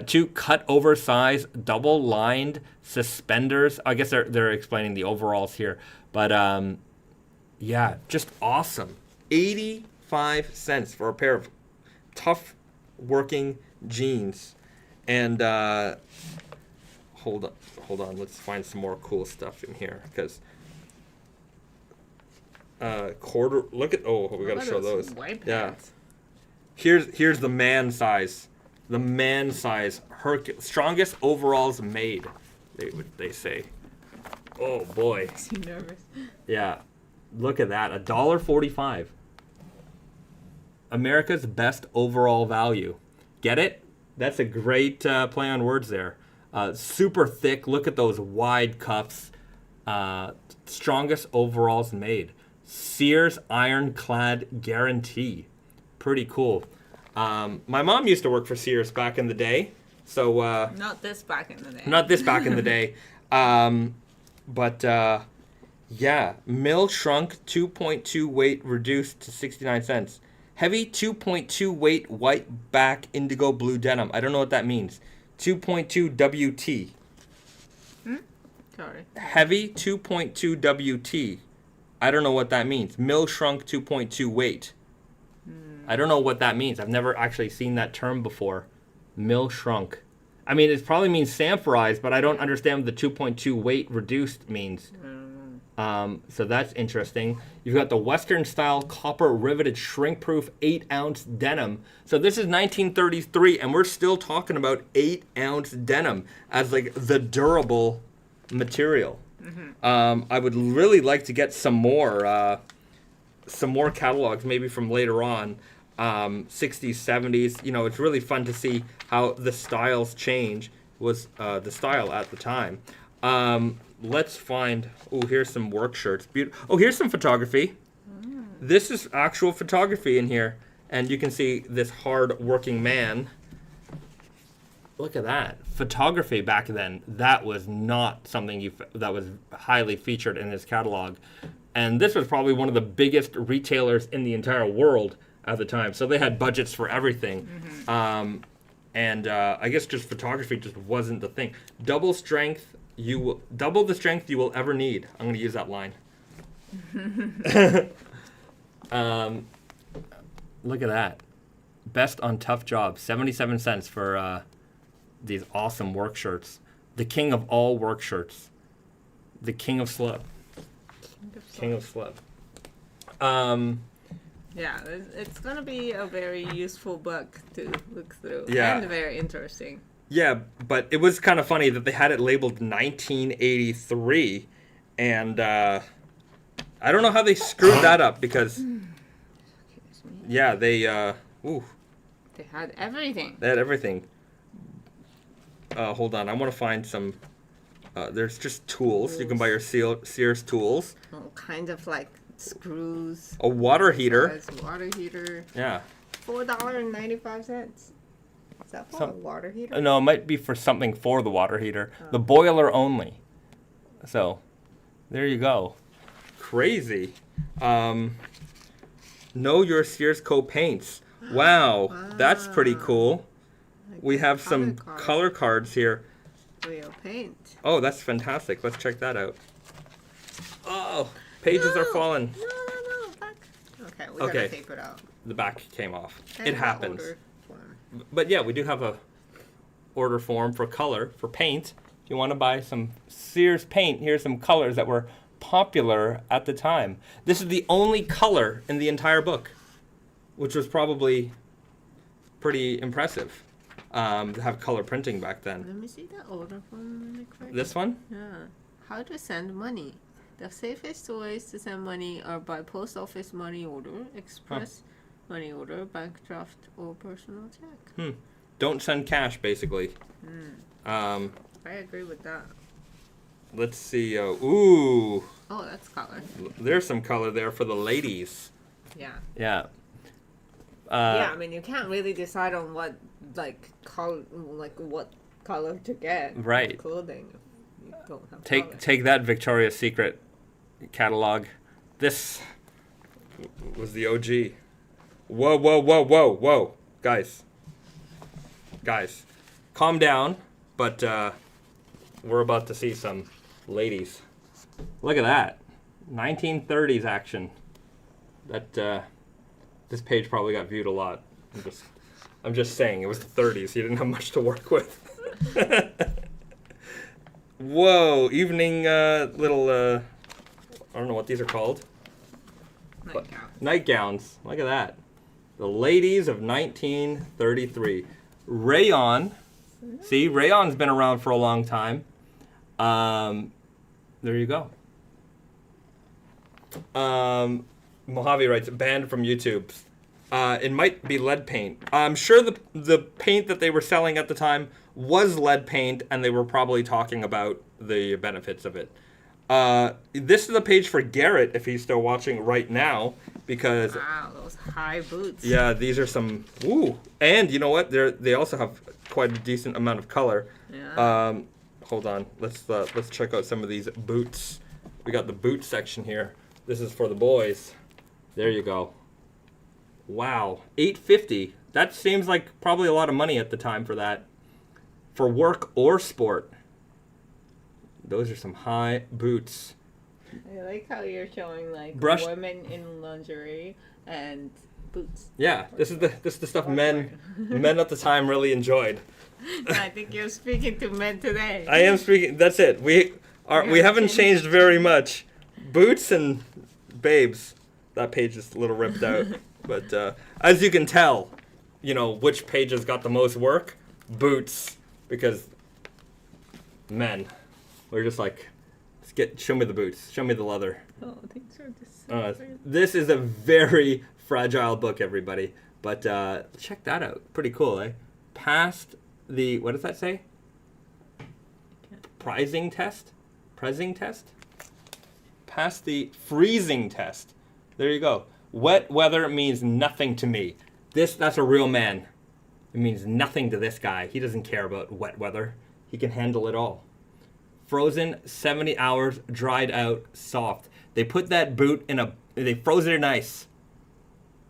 2 cut oversized double lined suspenders. I guess they're explaining the overalls here, but yeah, just awesome. 85 cents for a pair of tough working jeans. And hold on, let's find some more cool stuff in here because quarter. Look at we gotta show those. White pants. Yeah. Here's the man size. The man size strongest overalls made. They say. Oh boy. I'm nervous. Yeah. Look at that. $1.45. America's best overall value. Get it? That's a great play on words there. Super thick. Look at those wide cuffs. Strongest overalls made. Sears ironclad guarantee. Pretty cool. My mom used to work for Sears back in the day. So not this back in the day. Not this back in the day. But yeah, mill shrunk 2.2 weight reduced to 69 cents. Heavy 2.2 weight white back indigo blue denim. I don't know what that means. 2.2 WT. Sorry. Heavy 2.2 WT. I don't know what that means. Mill shrunk 2.2 weight. I don't know what that means. I've never actually seen that term before. Mill shrunk. I mean, it probably means sanforized, but I don't understand what the 2.2 weight reduced means. So that's interesting. You've got the Western style copper riveted shrink proof 8-ounce denim. So this is 1933, and we're still talking about 8-ounce denim as like the durable material. I would really like to get some more catalogs, maybe from later on, 60s, 70s. You know, it's really fun to see how the styles change. Was the style at the time. Let's find. Oh, here's some work shirts. Oh, here's some photography. This is actual photography in here, and you can see this hard-working man. Look at that photography back then. That was not something that was highly featured in his catalog, and this was probably one of the biggest retailers in the entire world at the time. So they had budgets for everything. And I guess just photography just wasn't the thing. Double the strength you will ever need. I'm going to use that line. Look at that. Best on tough jobs. 77 cents for these awesome work shirts. The king of all work shirts. The king of slip. King of slip. Yeah, it's going to be a very useful book to look through. Yeah. And very interesting. Yeah, but it was kind of funny that they had it labeled 1983, and I don't know how they screwed that up because, yeah, they had everything. They had everything. Hold on, I want to find some. There's just tools. You can buy your Sears tools. All kinds of like screws. A water heater. Water heater. Yeah. $4.95. Is that for a water heater? No, it might be for something for the water heater. Oh. The boiler only. So, there you go. Crazy. Know your Sears Co. paints. Wow, that's pretty cool. Like we have some color cards here. Real paint. Oh, that's fantastic. Let's check that out. Oh, pages are falling. No. Back. Okay, we gotta tape it out. The back came off. And it happens. But yeah, we do have a order form for color, for paint. If you want to buy some Sears paint, here's some colors that were popular at the time. This is the only color in the entire book, which was probably pretty impressive to have color printing back then. Let me see the order form really quick. This one? Yeah. How to send money. The safest ways to send money are by post office money order, express money order, bank draft, or personal check. Don't send cash, basically. I agree with that. Let's see. Ooh. Oh, that's color. There's some color there for the ladies. Yeah. Yeah. Yeah, I mean, you can't really decide on what what color to get. Right. Clothing. If you don't have take that Victoria's Secret catalog. This was the OG. Whoa. Guys. Calm down, but we're about to see some ladies. Look at that. 1930s action. That this page probably got viewed a lot. I'm just saying, it was the 30s. You didn't have much to work with. Whoa, evening little I don't know what these are called. Nightgowns. Look at that. The ladies of 1933. Rayon. See, rayon's been around for a long time. There you go. Mojave writes, banned from YouTube. It might be lead paint. I'm sure the paint that they were selling at the time was lead paint, and they were probably talking about the benefits of it. This is a page for Garrett, if he's still watching right now, because... Wow, those high boots. Yeah, these are some... Ooh. And you know what? They also have quite a decent amount of color. Yeah. Hold on. Let's check out some of these boots. We got the boot section here. This is for the boys. There you go. Wow. $8.50. That seems like probably a lot of money at the time for that. For work or sport. Those are some high boots. I like how you're showing like women in lingerie and boots. Yeah, this is the stuff men at the time really enjoyed. I think you're speaking to men today. I am speaking. That's it. We haven't changed very much, Boots and babes. That page is a little ripped out. But as you can tell, which page has got the most work? Boots. Because, men, we're just like, show me the boots. Show me the leather. Oh, thanks for this. This is a very fragile book, everybody. But check that out. Pretty cool, eh? Passed the, what does that say? Pricing test? Passed the freezing test. There you go. Wet weather means nothing to me. That's a real man. It means nothing to this guy. He doesn't care about wet weather. He can handle it all. Frozen, 70 hours, dried out, soft. They put that boot they froze it in ice.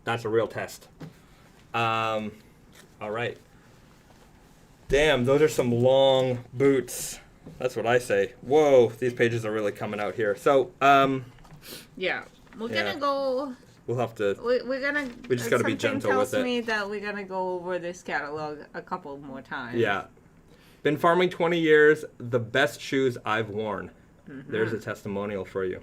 That's a real test. All right. Damn, those are some long boots. That's what I say. Whoa, these pages are really coming out here. So, yeah, we're gonna go. We'll have to. We just gotta be gentle with it. Tells me that we're gonna go over this catalog a couple more times. Yeah. Been farming 20 years. The best shoes I've worn. Mm-hmm. There's a testimonial for you.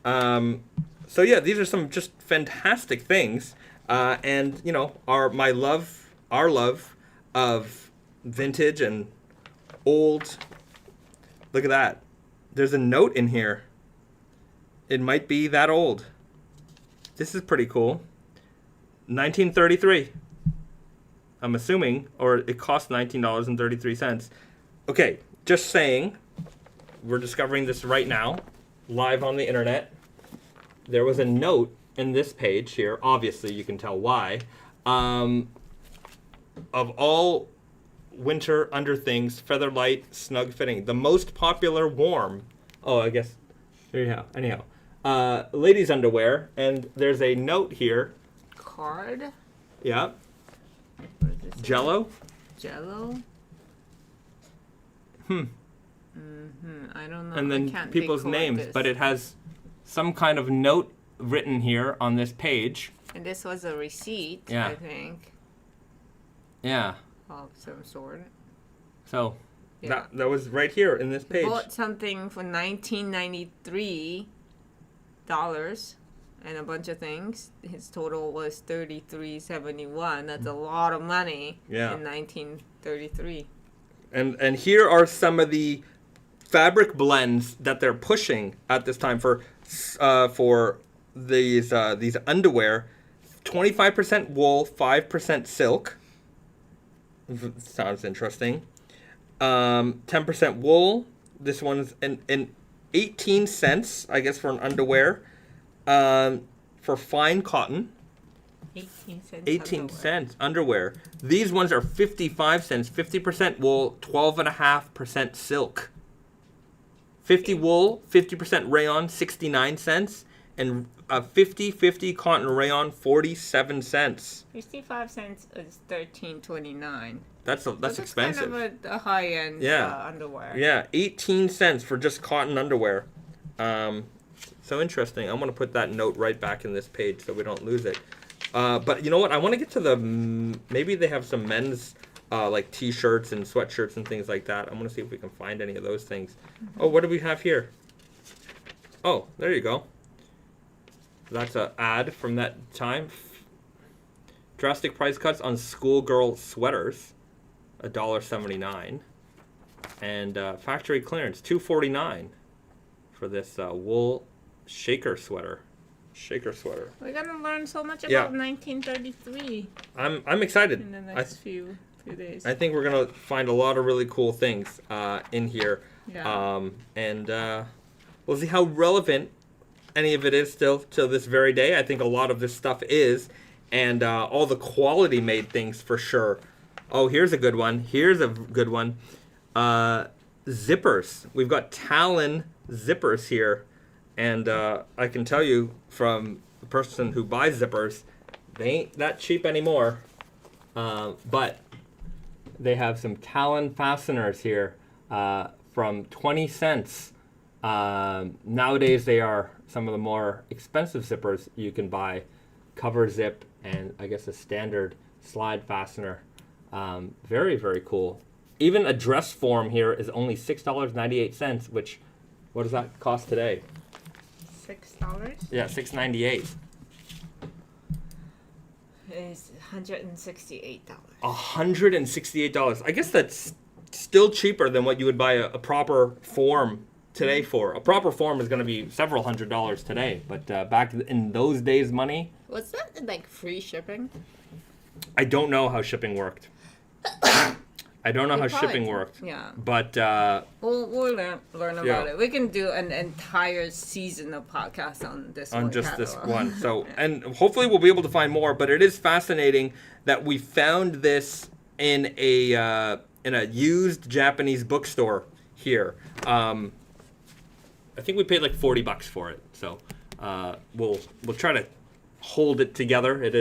So yeah, these are some just fantastic things, and our love of vintage and old. Look at that. There's a note in here. It might be that old. This is pretty cool. 1933. I'm assuming, or it cost $19.33. Okay, just saying. We're discovering this right now, live on the internet. There was a note in this page here. Obviously, you can tell why. Of all winter underthings, feather light, snug fitting. The most popular warm. Oh, I guess. There you go. Anyhow. Ladies' underwear. And there's a note here. Card? Yeah. Jello? Jello? I don't know. And then people's names. But it has some kind of note written here on this page. And this was a receipt, yeah. I think. Yeah. Of some sort. So, yeah. that was right here in this page. Bought something for $19.93 and a bunch of things. His total was $33.71. That's a lot of money in 1933. And here are some of the fabric blends that they're pushing at this time for these underwear. 25% wool, 5% silk. Sounds interesting. 10% wool. This one's an 18 cents, I guess, for an underwear. For fine cotton. 18 cents underwear. These ones are 55 cents. 50% wool, 12.5% silk. 50 wool, 50% rayon, 69 cents. And 50/50 cotton rayon, 47 cents. 55 cents is $13.29. That's expensive. Kind of a high end underwear. Yeah, 18 cents for just cotton underwear. So interesting. I'm gonna put that note right back in this page so we don't lose it. But you know what? I want to get to maybe they have some men's like t-shirts and sweatshirts and things like that. I'm gonna see if we can find any of those things. Mm-hmm. Oh, what do we have here? Oh, there you go. That's an ad from that time. Drastic price cuts on schoolgirl sweaters, $1.79, and factory clearance, $2.49 for this wool shaker sweater. We're gonna learn so much about 1933. I'm excited. In the next few days. I think we're gonna find a lot of really cool things in here. Yeah. And we'll see how relevant any of it is still to this very day. I think a lot of this stuff is, and all the quality made things for sure. Oh, here's a good one. Zippers. We've got Talon zippers here, and I can tell you from the person who buys zippers, they ain't that cheap anymore. But they have some Talon fasteners here from 20 cents. Nowadays they are some of the more expensive zippers you can buy. Cover zip and I guess a standard slide fastener. Very, very cool. Even a dress form here is only $6.98, which, what does that cost today? $6. Yeah, $6.98. Is $168. $168. I guess that's still cheaper than what you would buy a proper form today for. A proper form is going to be several $100s today, but back in those days, money. Was that like free shipping? I don't know how shipping worked. I don't know how shipping worked. Yeah. But we'll learn about it. We can do an entire season of podcasts on this one. On just catalog. this one. So, and hopefully we'll be able to find more, but it is fascinating that we found this in a used Japanese bookstore here. I think we paid like $40 for it. So, we'll try to hold it together. It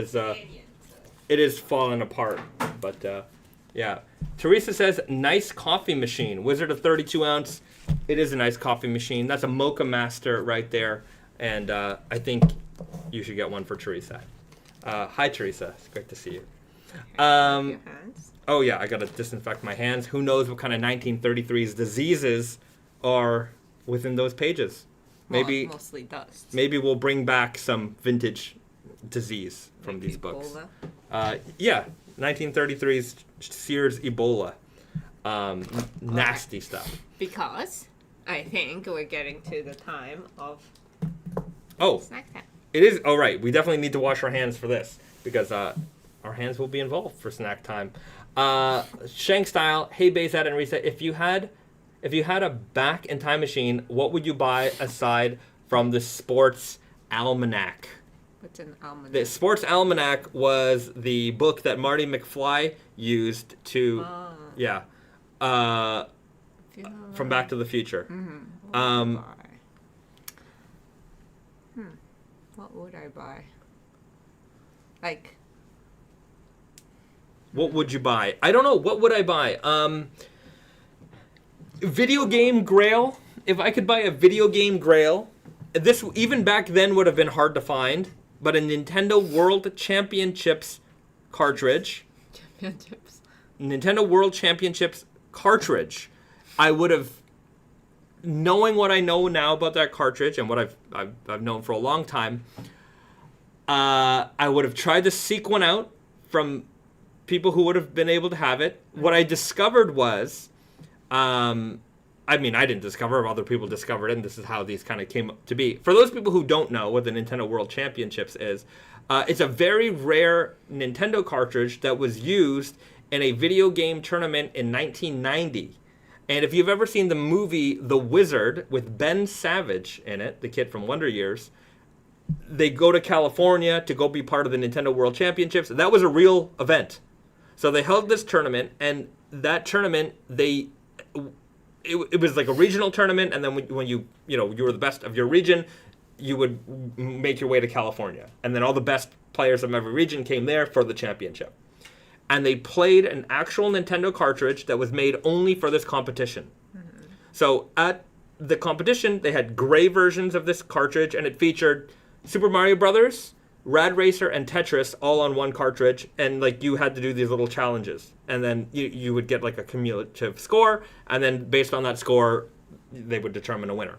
is falling apart, but yeah. Teresa says, nice coffee machine. Wizard of 32 ounce. It is a nice coffee machine. That's a Mocha Master right there. And I think you should get one for Teresa. Hi, Teresa. It's great to see you. Your hands. Oh, yeah. I got to disinfect my hands. Who knows what kind of 1933's diseases are within those pages. Maybe mostly dust. Maybe we'll bring back some vintage disease from these books. Yeah. 1933's Sears Ebola. Nasty stuff. Because I think we're getting to the time of snack time. It is. Oh, right. We definitely need to wash our hands for this because our hands will be involved for snack time. Shank Style. Hey, Bahzad and Risa. If you had a back in time machine, what would you buy aside from the Sports Almanac? What's an almanac? The Sports Almanac was the book that Marty McFly used to, from Back to the Future. Mm-hmm. What would I buy? Like, what would you buy? I don't know. What would I buy? Video game Grail. If I could buy a video game Grail, this even back then would have been hard to find. But a Nintendo World Championships cartridge. Nintendo World Championships cartridge. I would have, knowing what I know now about that cartridge and what I've known for a long time, I would have tried to seek one out from people who would have been able to have it. What I discovered was, I didn't discover it. Other people discovered it, and this is how these kind of came up to be. For those people who don't know what the Nintendo World Championships is, it's a very rare Nintendo cartridge that was used in a video game tournament in 1990. And if you've ever seen the movie The Wizard with Ben Savage in it, the kid from Wonder Years, they go to California to go be part of the Nintendo World Championships. That was a real event. So they held this tournament, and that tournament, it was like a regional tournament, and then when you were the best of your region, you would make your way to California. And then all the best players from every region came there for the championship. And they played an actual Nintendo cartridge that was made only for this competition. Mm-hmm. So at the competition, they had gray versions of this cartridge, and it featured Super Mario Brothers, Rad Racer, and Tetris all on one cartridge, and like you had to do these little challenges, and then you would get like a cumulative score, and then based on that score, they would determine a winner.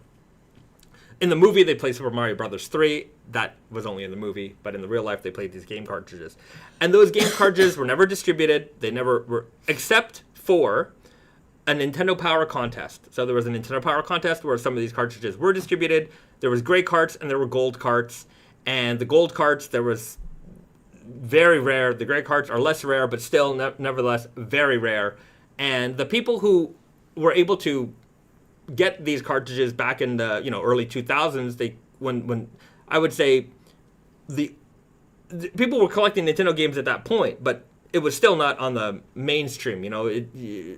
In the movie, they played Super Mario Brothers 3. That was only in the movie, but in the real life, they played these game cartridges. And those game cartridges were never distributed. They never were, except for a Nintendo Power contest. So there was a Nintendo Power contest where some of these cartridges were distributed. There was gray carts and there were gold carts. And the gold carts, there was very rare. The gray carts are less rare, but still, nevertheless, very rare. And the people who were able to get these cartridges back in the early 2000s, when I would say the people were collecting Nintendo games at that point, but it was still not on the mainstream. A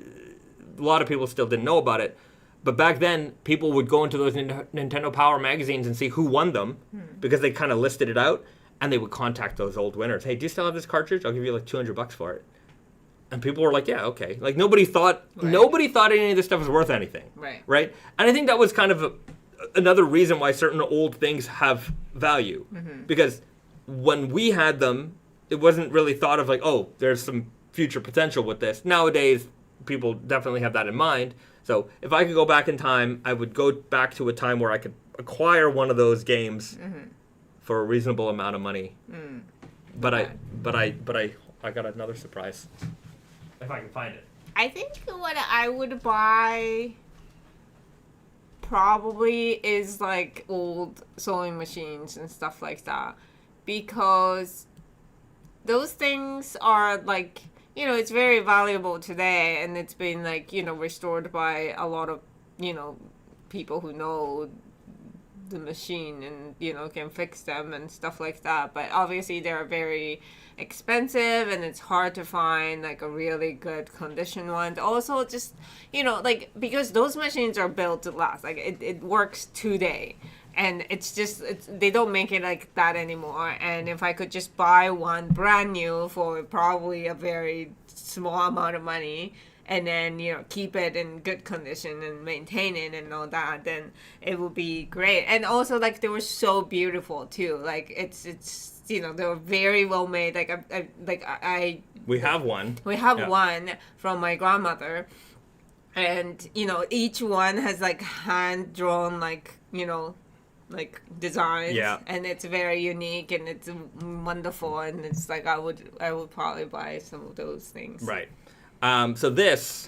lot of people still didn't know about it. But back then, people would go into those Nintendo Power magazines and see who won them because they kind of listed it out, and they would contact those old winners. Hey, do you still have this cartridge? I'll give you like $200 for it. And people were like, yeah, okay. Like nobody thought any of this stuff was worth anything. Right? And I think that was kind of another reason why certain old things have value. Mm-hmm. Because when we had them, it wasn't really thought of like, oh, there's some future potential with this. Nowadays, people definitely have that in mind. So if I could go back in time, I would go back to a time where acquire one of those games for a reasonable amount of money. But I got another surprise. If I can find it. I think what I would buy probably is like old sewing machines and stuff like that, because those things are like, you know, it's very valuable today, and it's been like, you know, restored by a lot of, you know, people who know the machine and, you know, can fix them and stuff like that. But obviously they're very expensive, and it's hard to find like a really good condition one. Also, just, you know, like, because those machines are built to last, like it works today, and they don't make it like that anymore. And if I could just buy one brand new for probably a very small amount of money, and then, you know, keep it in good condition and maintain it and all that, then it would be great. And also, like, they were so beautiful too. Like, it's you know, they were very well made. We have one. We have one from my grandmother, and, you know, each one has like hand drawn, like, you know, like designs. Yeah. And it's very unique, and it's wonderful, and it's like I would probably buy some of those things. Right. So this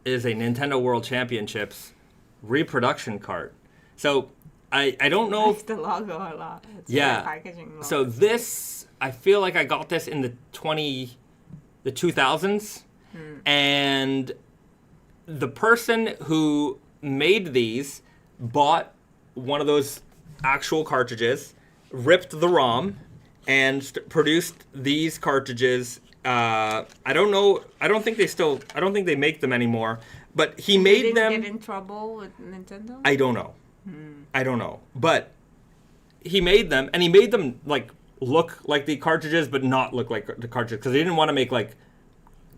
is a Nintendo World Championships reproduction cart. So I don't know. I like the logo a lot. It's packaging logo. So this, I feel like I got this in the 2000s, and the person who made these bought one of those actual cartridges, ripped the ROM, and produced these cartridges. I don't know. I don't think they make them anymore. But he made them. Get in trouble with Nintendo? I don't know. I don't know. But he made them, and he made them like look like the cartridges, but not look like the cartridges, because he didn't want to make like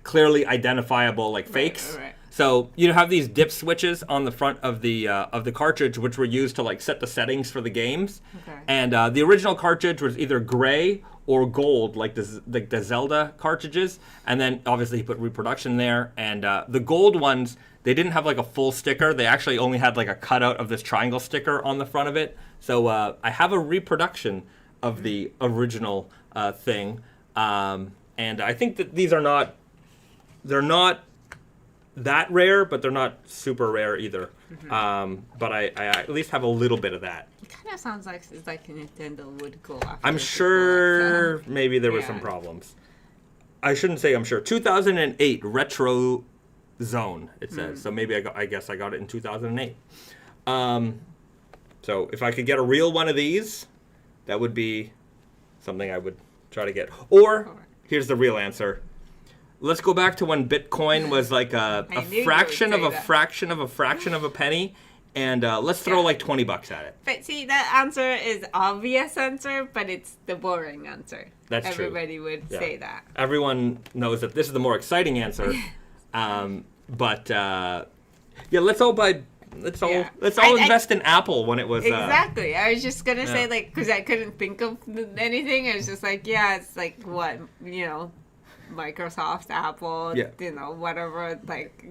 clearly identifiable like fakes. Right. So you have these dip switches on the front of the cartridge, which were used to like set the settings for the games. Okay. And the original cartridge was either gray or gold, like the Zelda cartridges. And then obviously he put reproduction there. And the gold ones, they didn't have like a full sticker. They actually only had like a cutout of this triangle sticker on the front of it. So I have a reproduction of the original thing. And I think that these are not, they're not that rare, but they're not super rare either. But I at least have a little bit of that. It kind of sounds like it's like Nintendo would go after. I'm sure maybe there were some problems. I shouldn't say I'm sure. 2008 Retro Zone, it says. So maybe I guess I got it in 2008. So if I could get a real one of these, that would be something I would try to get. Or here's the real answer. Let's go back to when Bitcoin was like a fraction of a fraction of a fraction of a penny, and let's throw like $20 at it. But see, that answer is obvious answer, but it's the boring answer. That's true. Everybody would say that. Everyone knows that this is the more exciting answer. But let's all buy. Let's all invest in Apple when it was exactly. I was just gonna say, like, because I couldn't think of anything. I was just like, it's like what, you know, Microsoft, Apple, you know, whatever, like,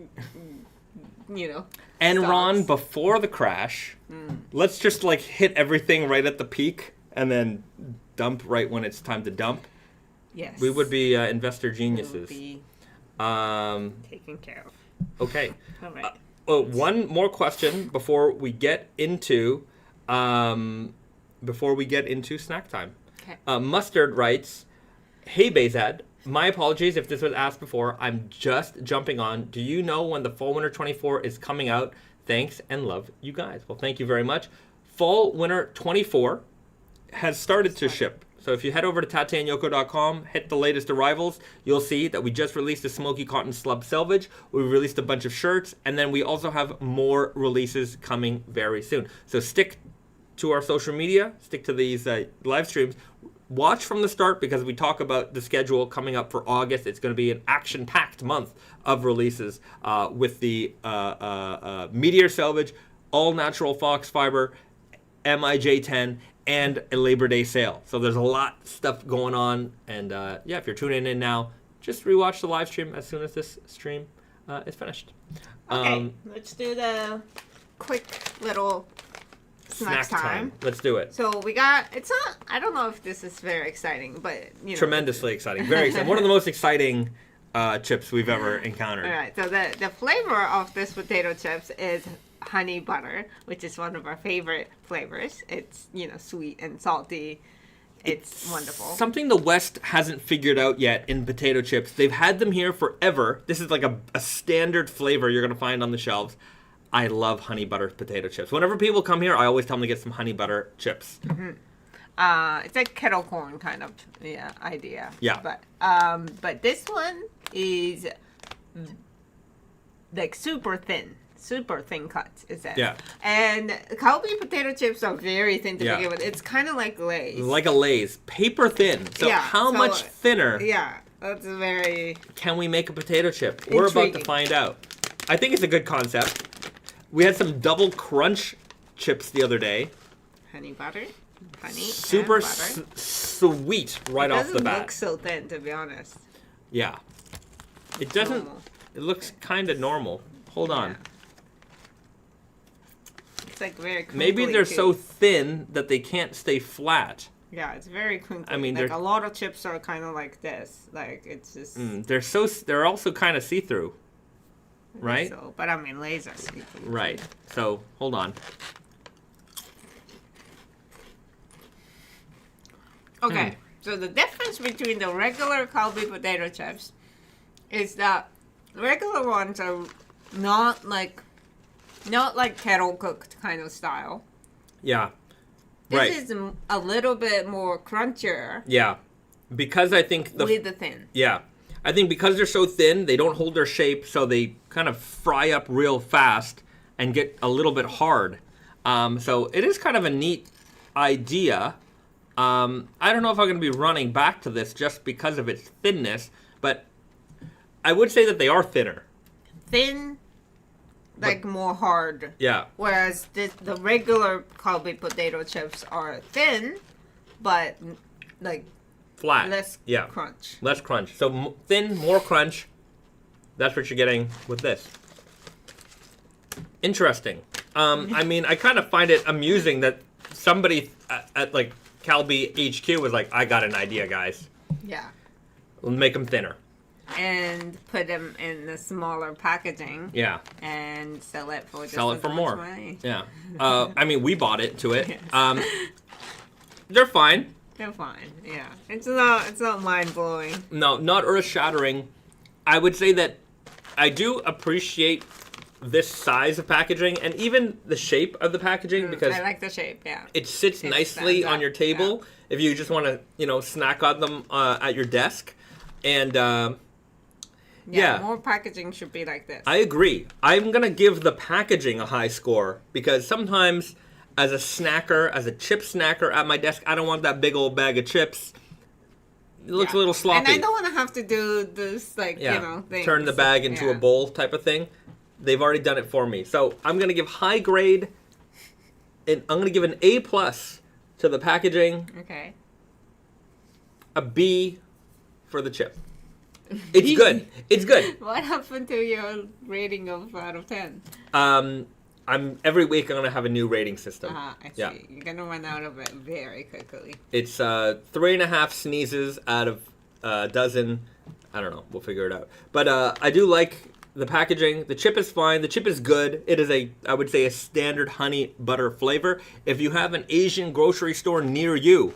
you know. Enron before the crash. Let's just like hit everything right at the peak and then dump right when it's time to dump. Yes. We would be investor geniuses. We would be taken care of. Okay. All right. One more question before we get into snack time. Okay. Mustard writes, "Hey Bahzad, my apologies if this was asked before. I'm just jumping on. Do you know when the Fall Winter 24 is coming out? Thanks and love you guys." Well, thank you very much. Fall Winter 24 has started to ship. So if you head over to tateanyoko.com, hit the latest arrivals, you'll see that we just released a Smoky Cotton Slub Selvedge. We released a bunch of shirts, and then we also have more releases coming very soon. So stick to our social media, stick to these live streams. Watch from the start, because we talk about the schedule coming up for August. It's going to be an action-packed month of releases with the Meteor Selvedge, all-natural fox fiber, MIJ10, and a Labor Day sale. So there's a lot of stuff going on. And if you're tuning in now, just rewatch the live stream as soon as this stream is finished. Okay, let's do the quick little snack time. Let's do it. So we got, it's not, I don't know if this is very exciting, but, you know. Tremendously exciting. Very exciting. One of the most exciting chips we've ever encountered. All right, so the flavor of this potato chips is honey butter, which is one of our favorite flavors. It's, you know, sweet and salty. It's wonderful. Something the West hasn't figured out yet in potato chips. They've had them here forever. This is like a standard flavor you're going to find on the shelves. I love honey butter potato chips. Whenever people come here, I always tell them to get some honey butter chips. It's like kettle corn kind of idea. Yeah. But this one is like super thin cuts, is it? Yeah. And Calbee potato chips are very thin to begin with. It's kind of like Lay's. Like a Lay's. Paper thin. So how much thinner that's very... can we make a potato chip? We're about to find out. I think it's a good concept. We had some double crunch chips the other day. Honey butter. Honey super and butter. Sweet right off the bat. It doesn't look so thin, to be honest. Yeah. It doesn't... Normal. It looks kind of normal. Hold on. It's like very crinkly. Maybe they're so thin that they can't stay flat. Yeah, it's very crinkly. I mean, like a lot of chips are kind of like this. Like it's just. They're also kind of see-through, right? So, but I mean, Lay's are see-through. Right. So hold on. Okay. So the difference between the regular Calbee potato chips is that regular ones are not like kettle cooked kind of style. Yeah. This is a little bit more crunchier. Yeah. Because I think with the thin. Yeah. I think because they're so thin, they don't hold their shape, so they kind of fry up real fast and get a little bit hard. So it is kind of a neat idea. I don't know if I'm going to be running back to this just because of its thinness, but I would say that they are thinner. Thin, like more hard. Yeah. Whereas the regular Calbee potato chips are thin, but like flat. Less crunch. Less crunch. So thin, more crunch. That's what you're getting with this. Interesting. I mean, I kind of find it amusing that somebody at like Calbee HQ was like, I got an idea, guys. Yeah. We'll make them thinner. And put them in the smaller packaging. Yeah. And sell it for more money. Yeah. I mean, we bought it to it. Yes. They're fine. They're fine. Yeah. It's not mind blowing. No, not earth shattering. I would say that I do appreciate this size of packaging and even the shape of the packaging because I like the shape. Yeah. It sits nicely on your table if you just want to snack on them at your desk, and more packaging should be like this. I agree. I'm gonna give the packaging a high score because sometimes as a snacker, as a chip snacker at my desk, I don't want that big old bag of chips. It looks a little sloppy. And I don't want to have to do this things. Turn the bag into a bowl type of thing. They've already done it for me. So I'm going to give high grade, and I'm going to give an A+ to the packaging. Okay. A B for the chip. It's good. It's good. What happened to your rating of out of 10? Every week I'm going to have a new rating system. I see. Yeah. You're going to run out of it very quickly. It's 3.5 sneezes out of a dozen. I don't know. We'll figure it out. But I do like the packaging. The chip is fine. The chip is good. It is I would say, a standard honey butter flavor. If you have an Asian grocery store near you,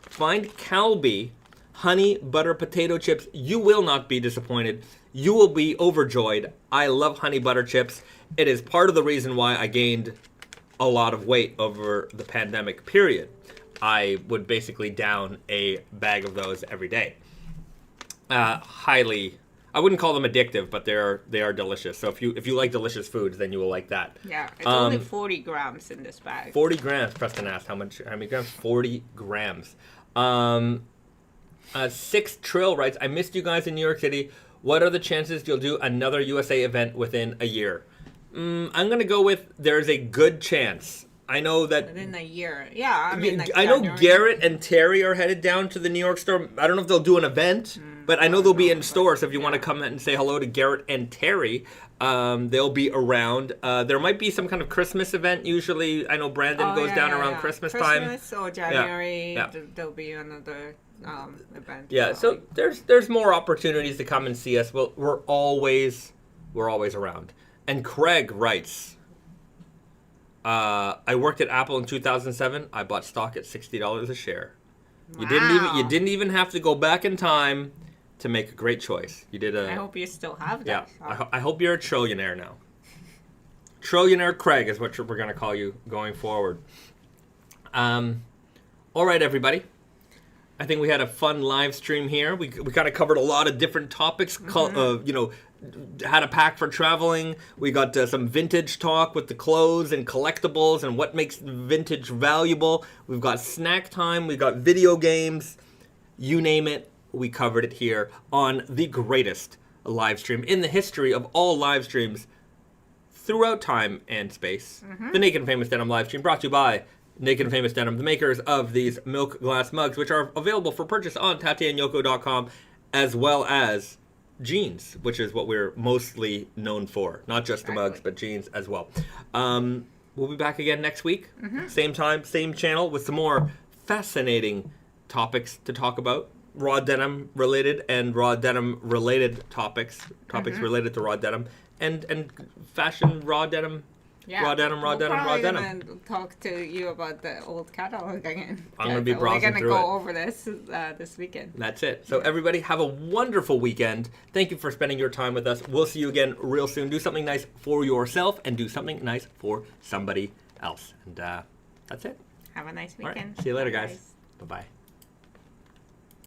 find Calbee honey butter potato chips. You will not be disappointed. You will be overjoyed. I love honey butter chips. It is part of the reason why I gained a lot of weight over the pandemic period. I would basically down a bag of those every day. I wouldn't call them addictive, but they are delicious. So if you like delicious foods, then you will like that. Yeah, it's only 40 grams in this bag. 40 grams. Preston asked how many grams? 40 grams. 6 Trill writes, I missed you guys in New York City. What are the chances you'll do another USA event within a year? I'm going to go with there's a good chance. I know that... Within a year. Yeah, I mean, I know Garrett and Terry are headed down to the New York store. I don't know if they'll do an event. But I know they'll be in stores, so if you want to come and say hello to Garrett and Terry, they'll be around. There might be some kind of Christmas event. Usually, I know Brandon goes down around Christmas time. Christmas or January, there'll be another event. Yeah, so there's more opportunities to come and see us. We're always around. And Craig writes, I worked at Apple in 2007. I bought stock at $60 a share. Wow. You didn't even have to go back in time to make a great choice. You did I hope you still have that. Yeah, I hope you're a trillionaire now. Trillionaire Craig is what we're going to call you going forward. All right, everybody. I think we had a fun live stream here. We kind of covered a lot of different topics. How to pack for traveling. We got some vintage talk with the clothes and collectibles and what makes vintage valuable. We've got snack time. We got video games. You name it, we covered it here on the greatest live stream in the history of all live streams throughout time and space. The Naked Famous Denim live stream brought to you by Naked Famous Denim, the makers of these milk glass mugs, which are available for purchase on tateandYoko.com, as well as jeans, which is what we're mostly known for. Not just the mugs, but jeans as well. We'll be back again next week. Same time, same channel, with some more fascinating topics to talk about. Raw denim related and raw denim related topics. Topics related to raw denim. And fashion raw denim. Yeah. Raw denim. We're gonna talk to you about the old catalog again. I'm gonna be browsing through it. We're gonna go over this weekend. That's it. So everybody, have a wonderful weekend. Thank you for spending your time with us. We'll see you again real soon. Do something nice for yourself and do something nice for somebody else. And that's it. Have a nice weekend. All right. See you later, guys. Bye-bye.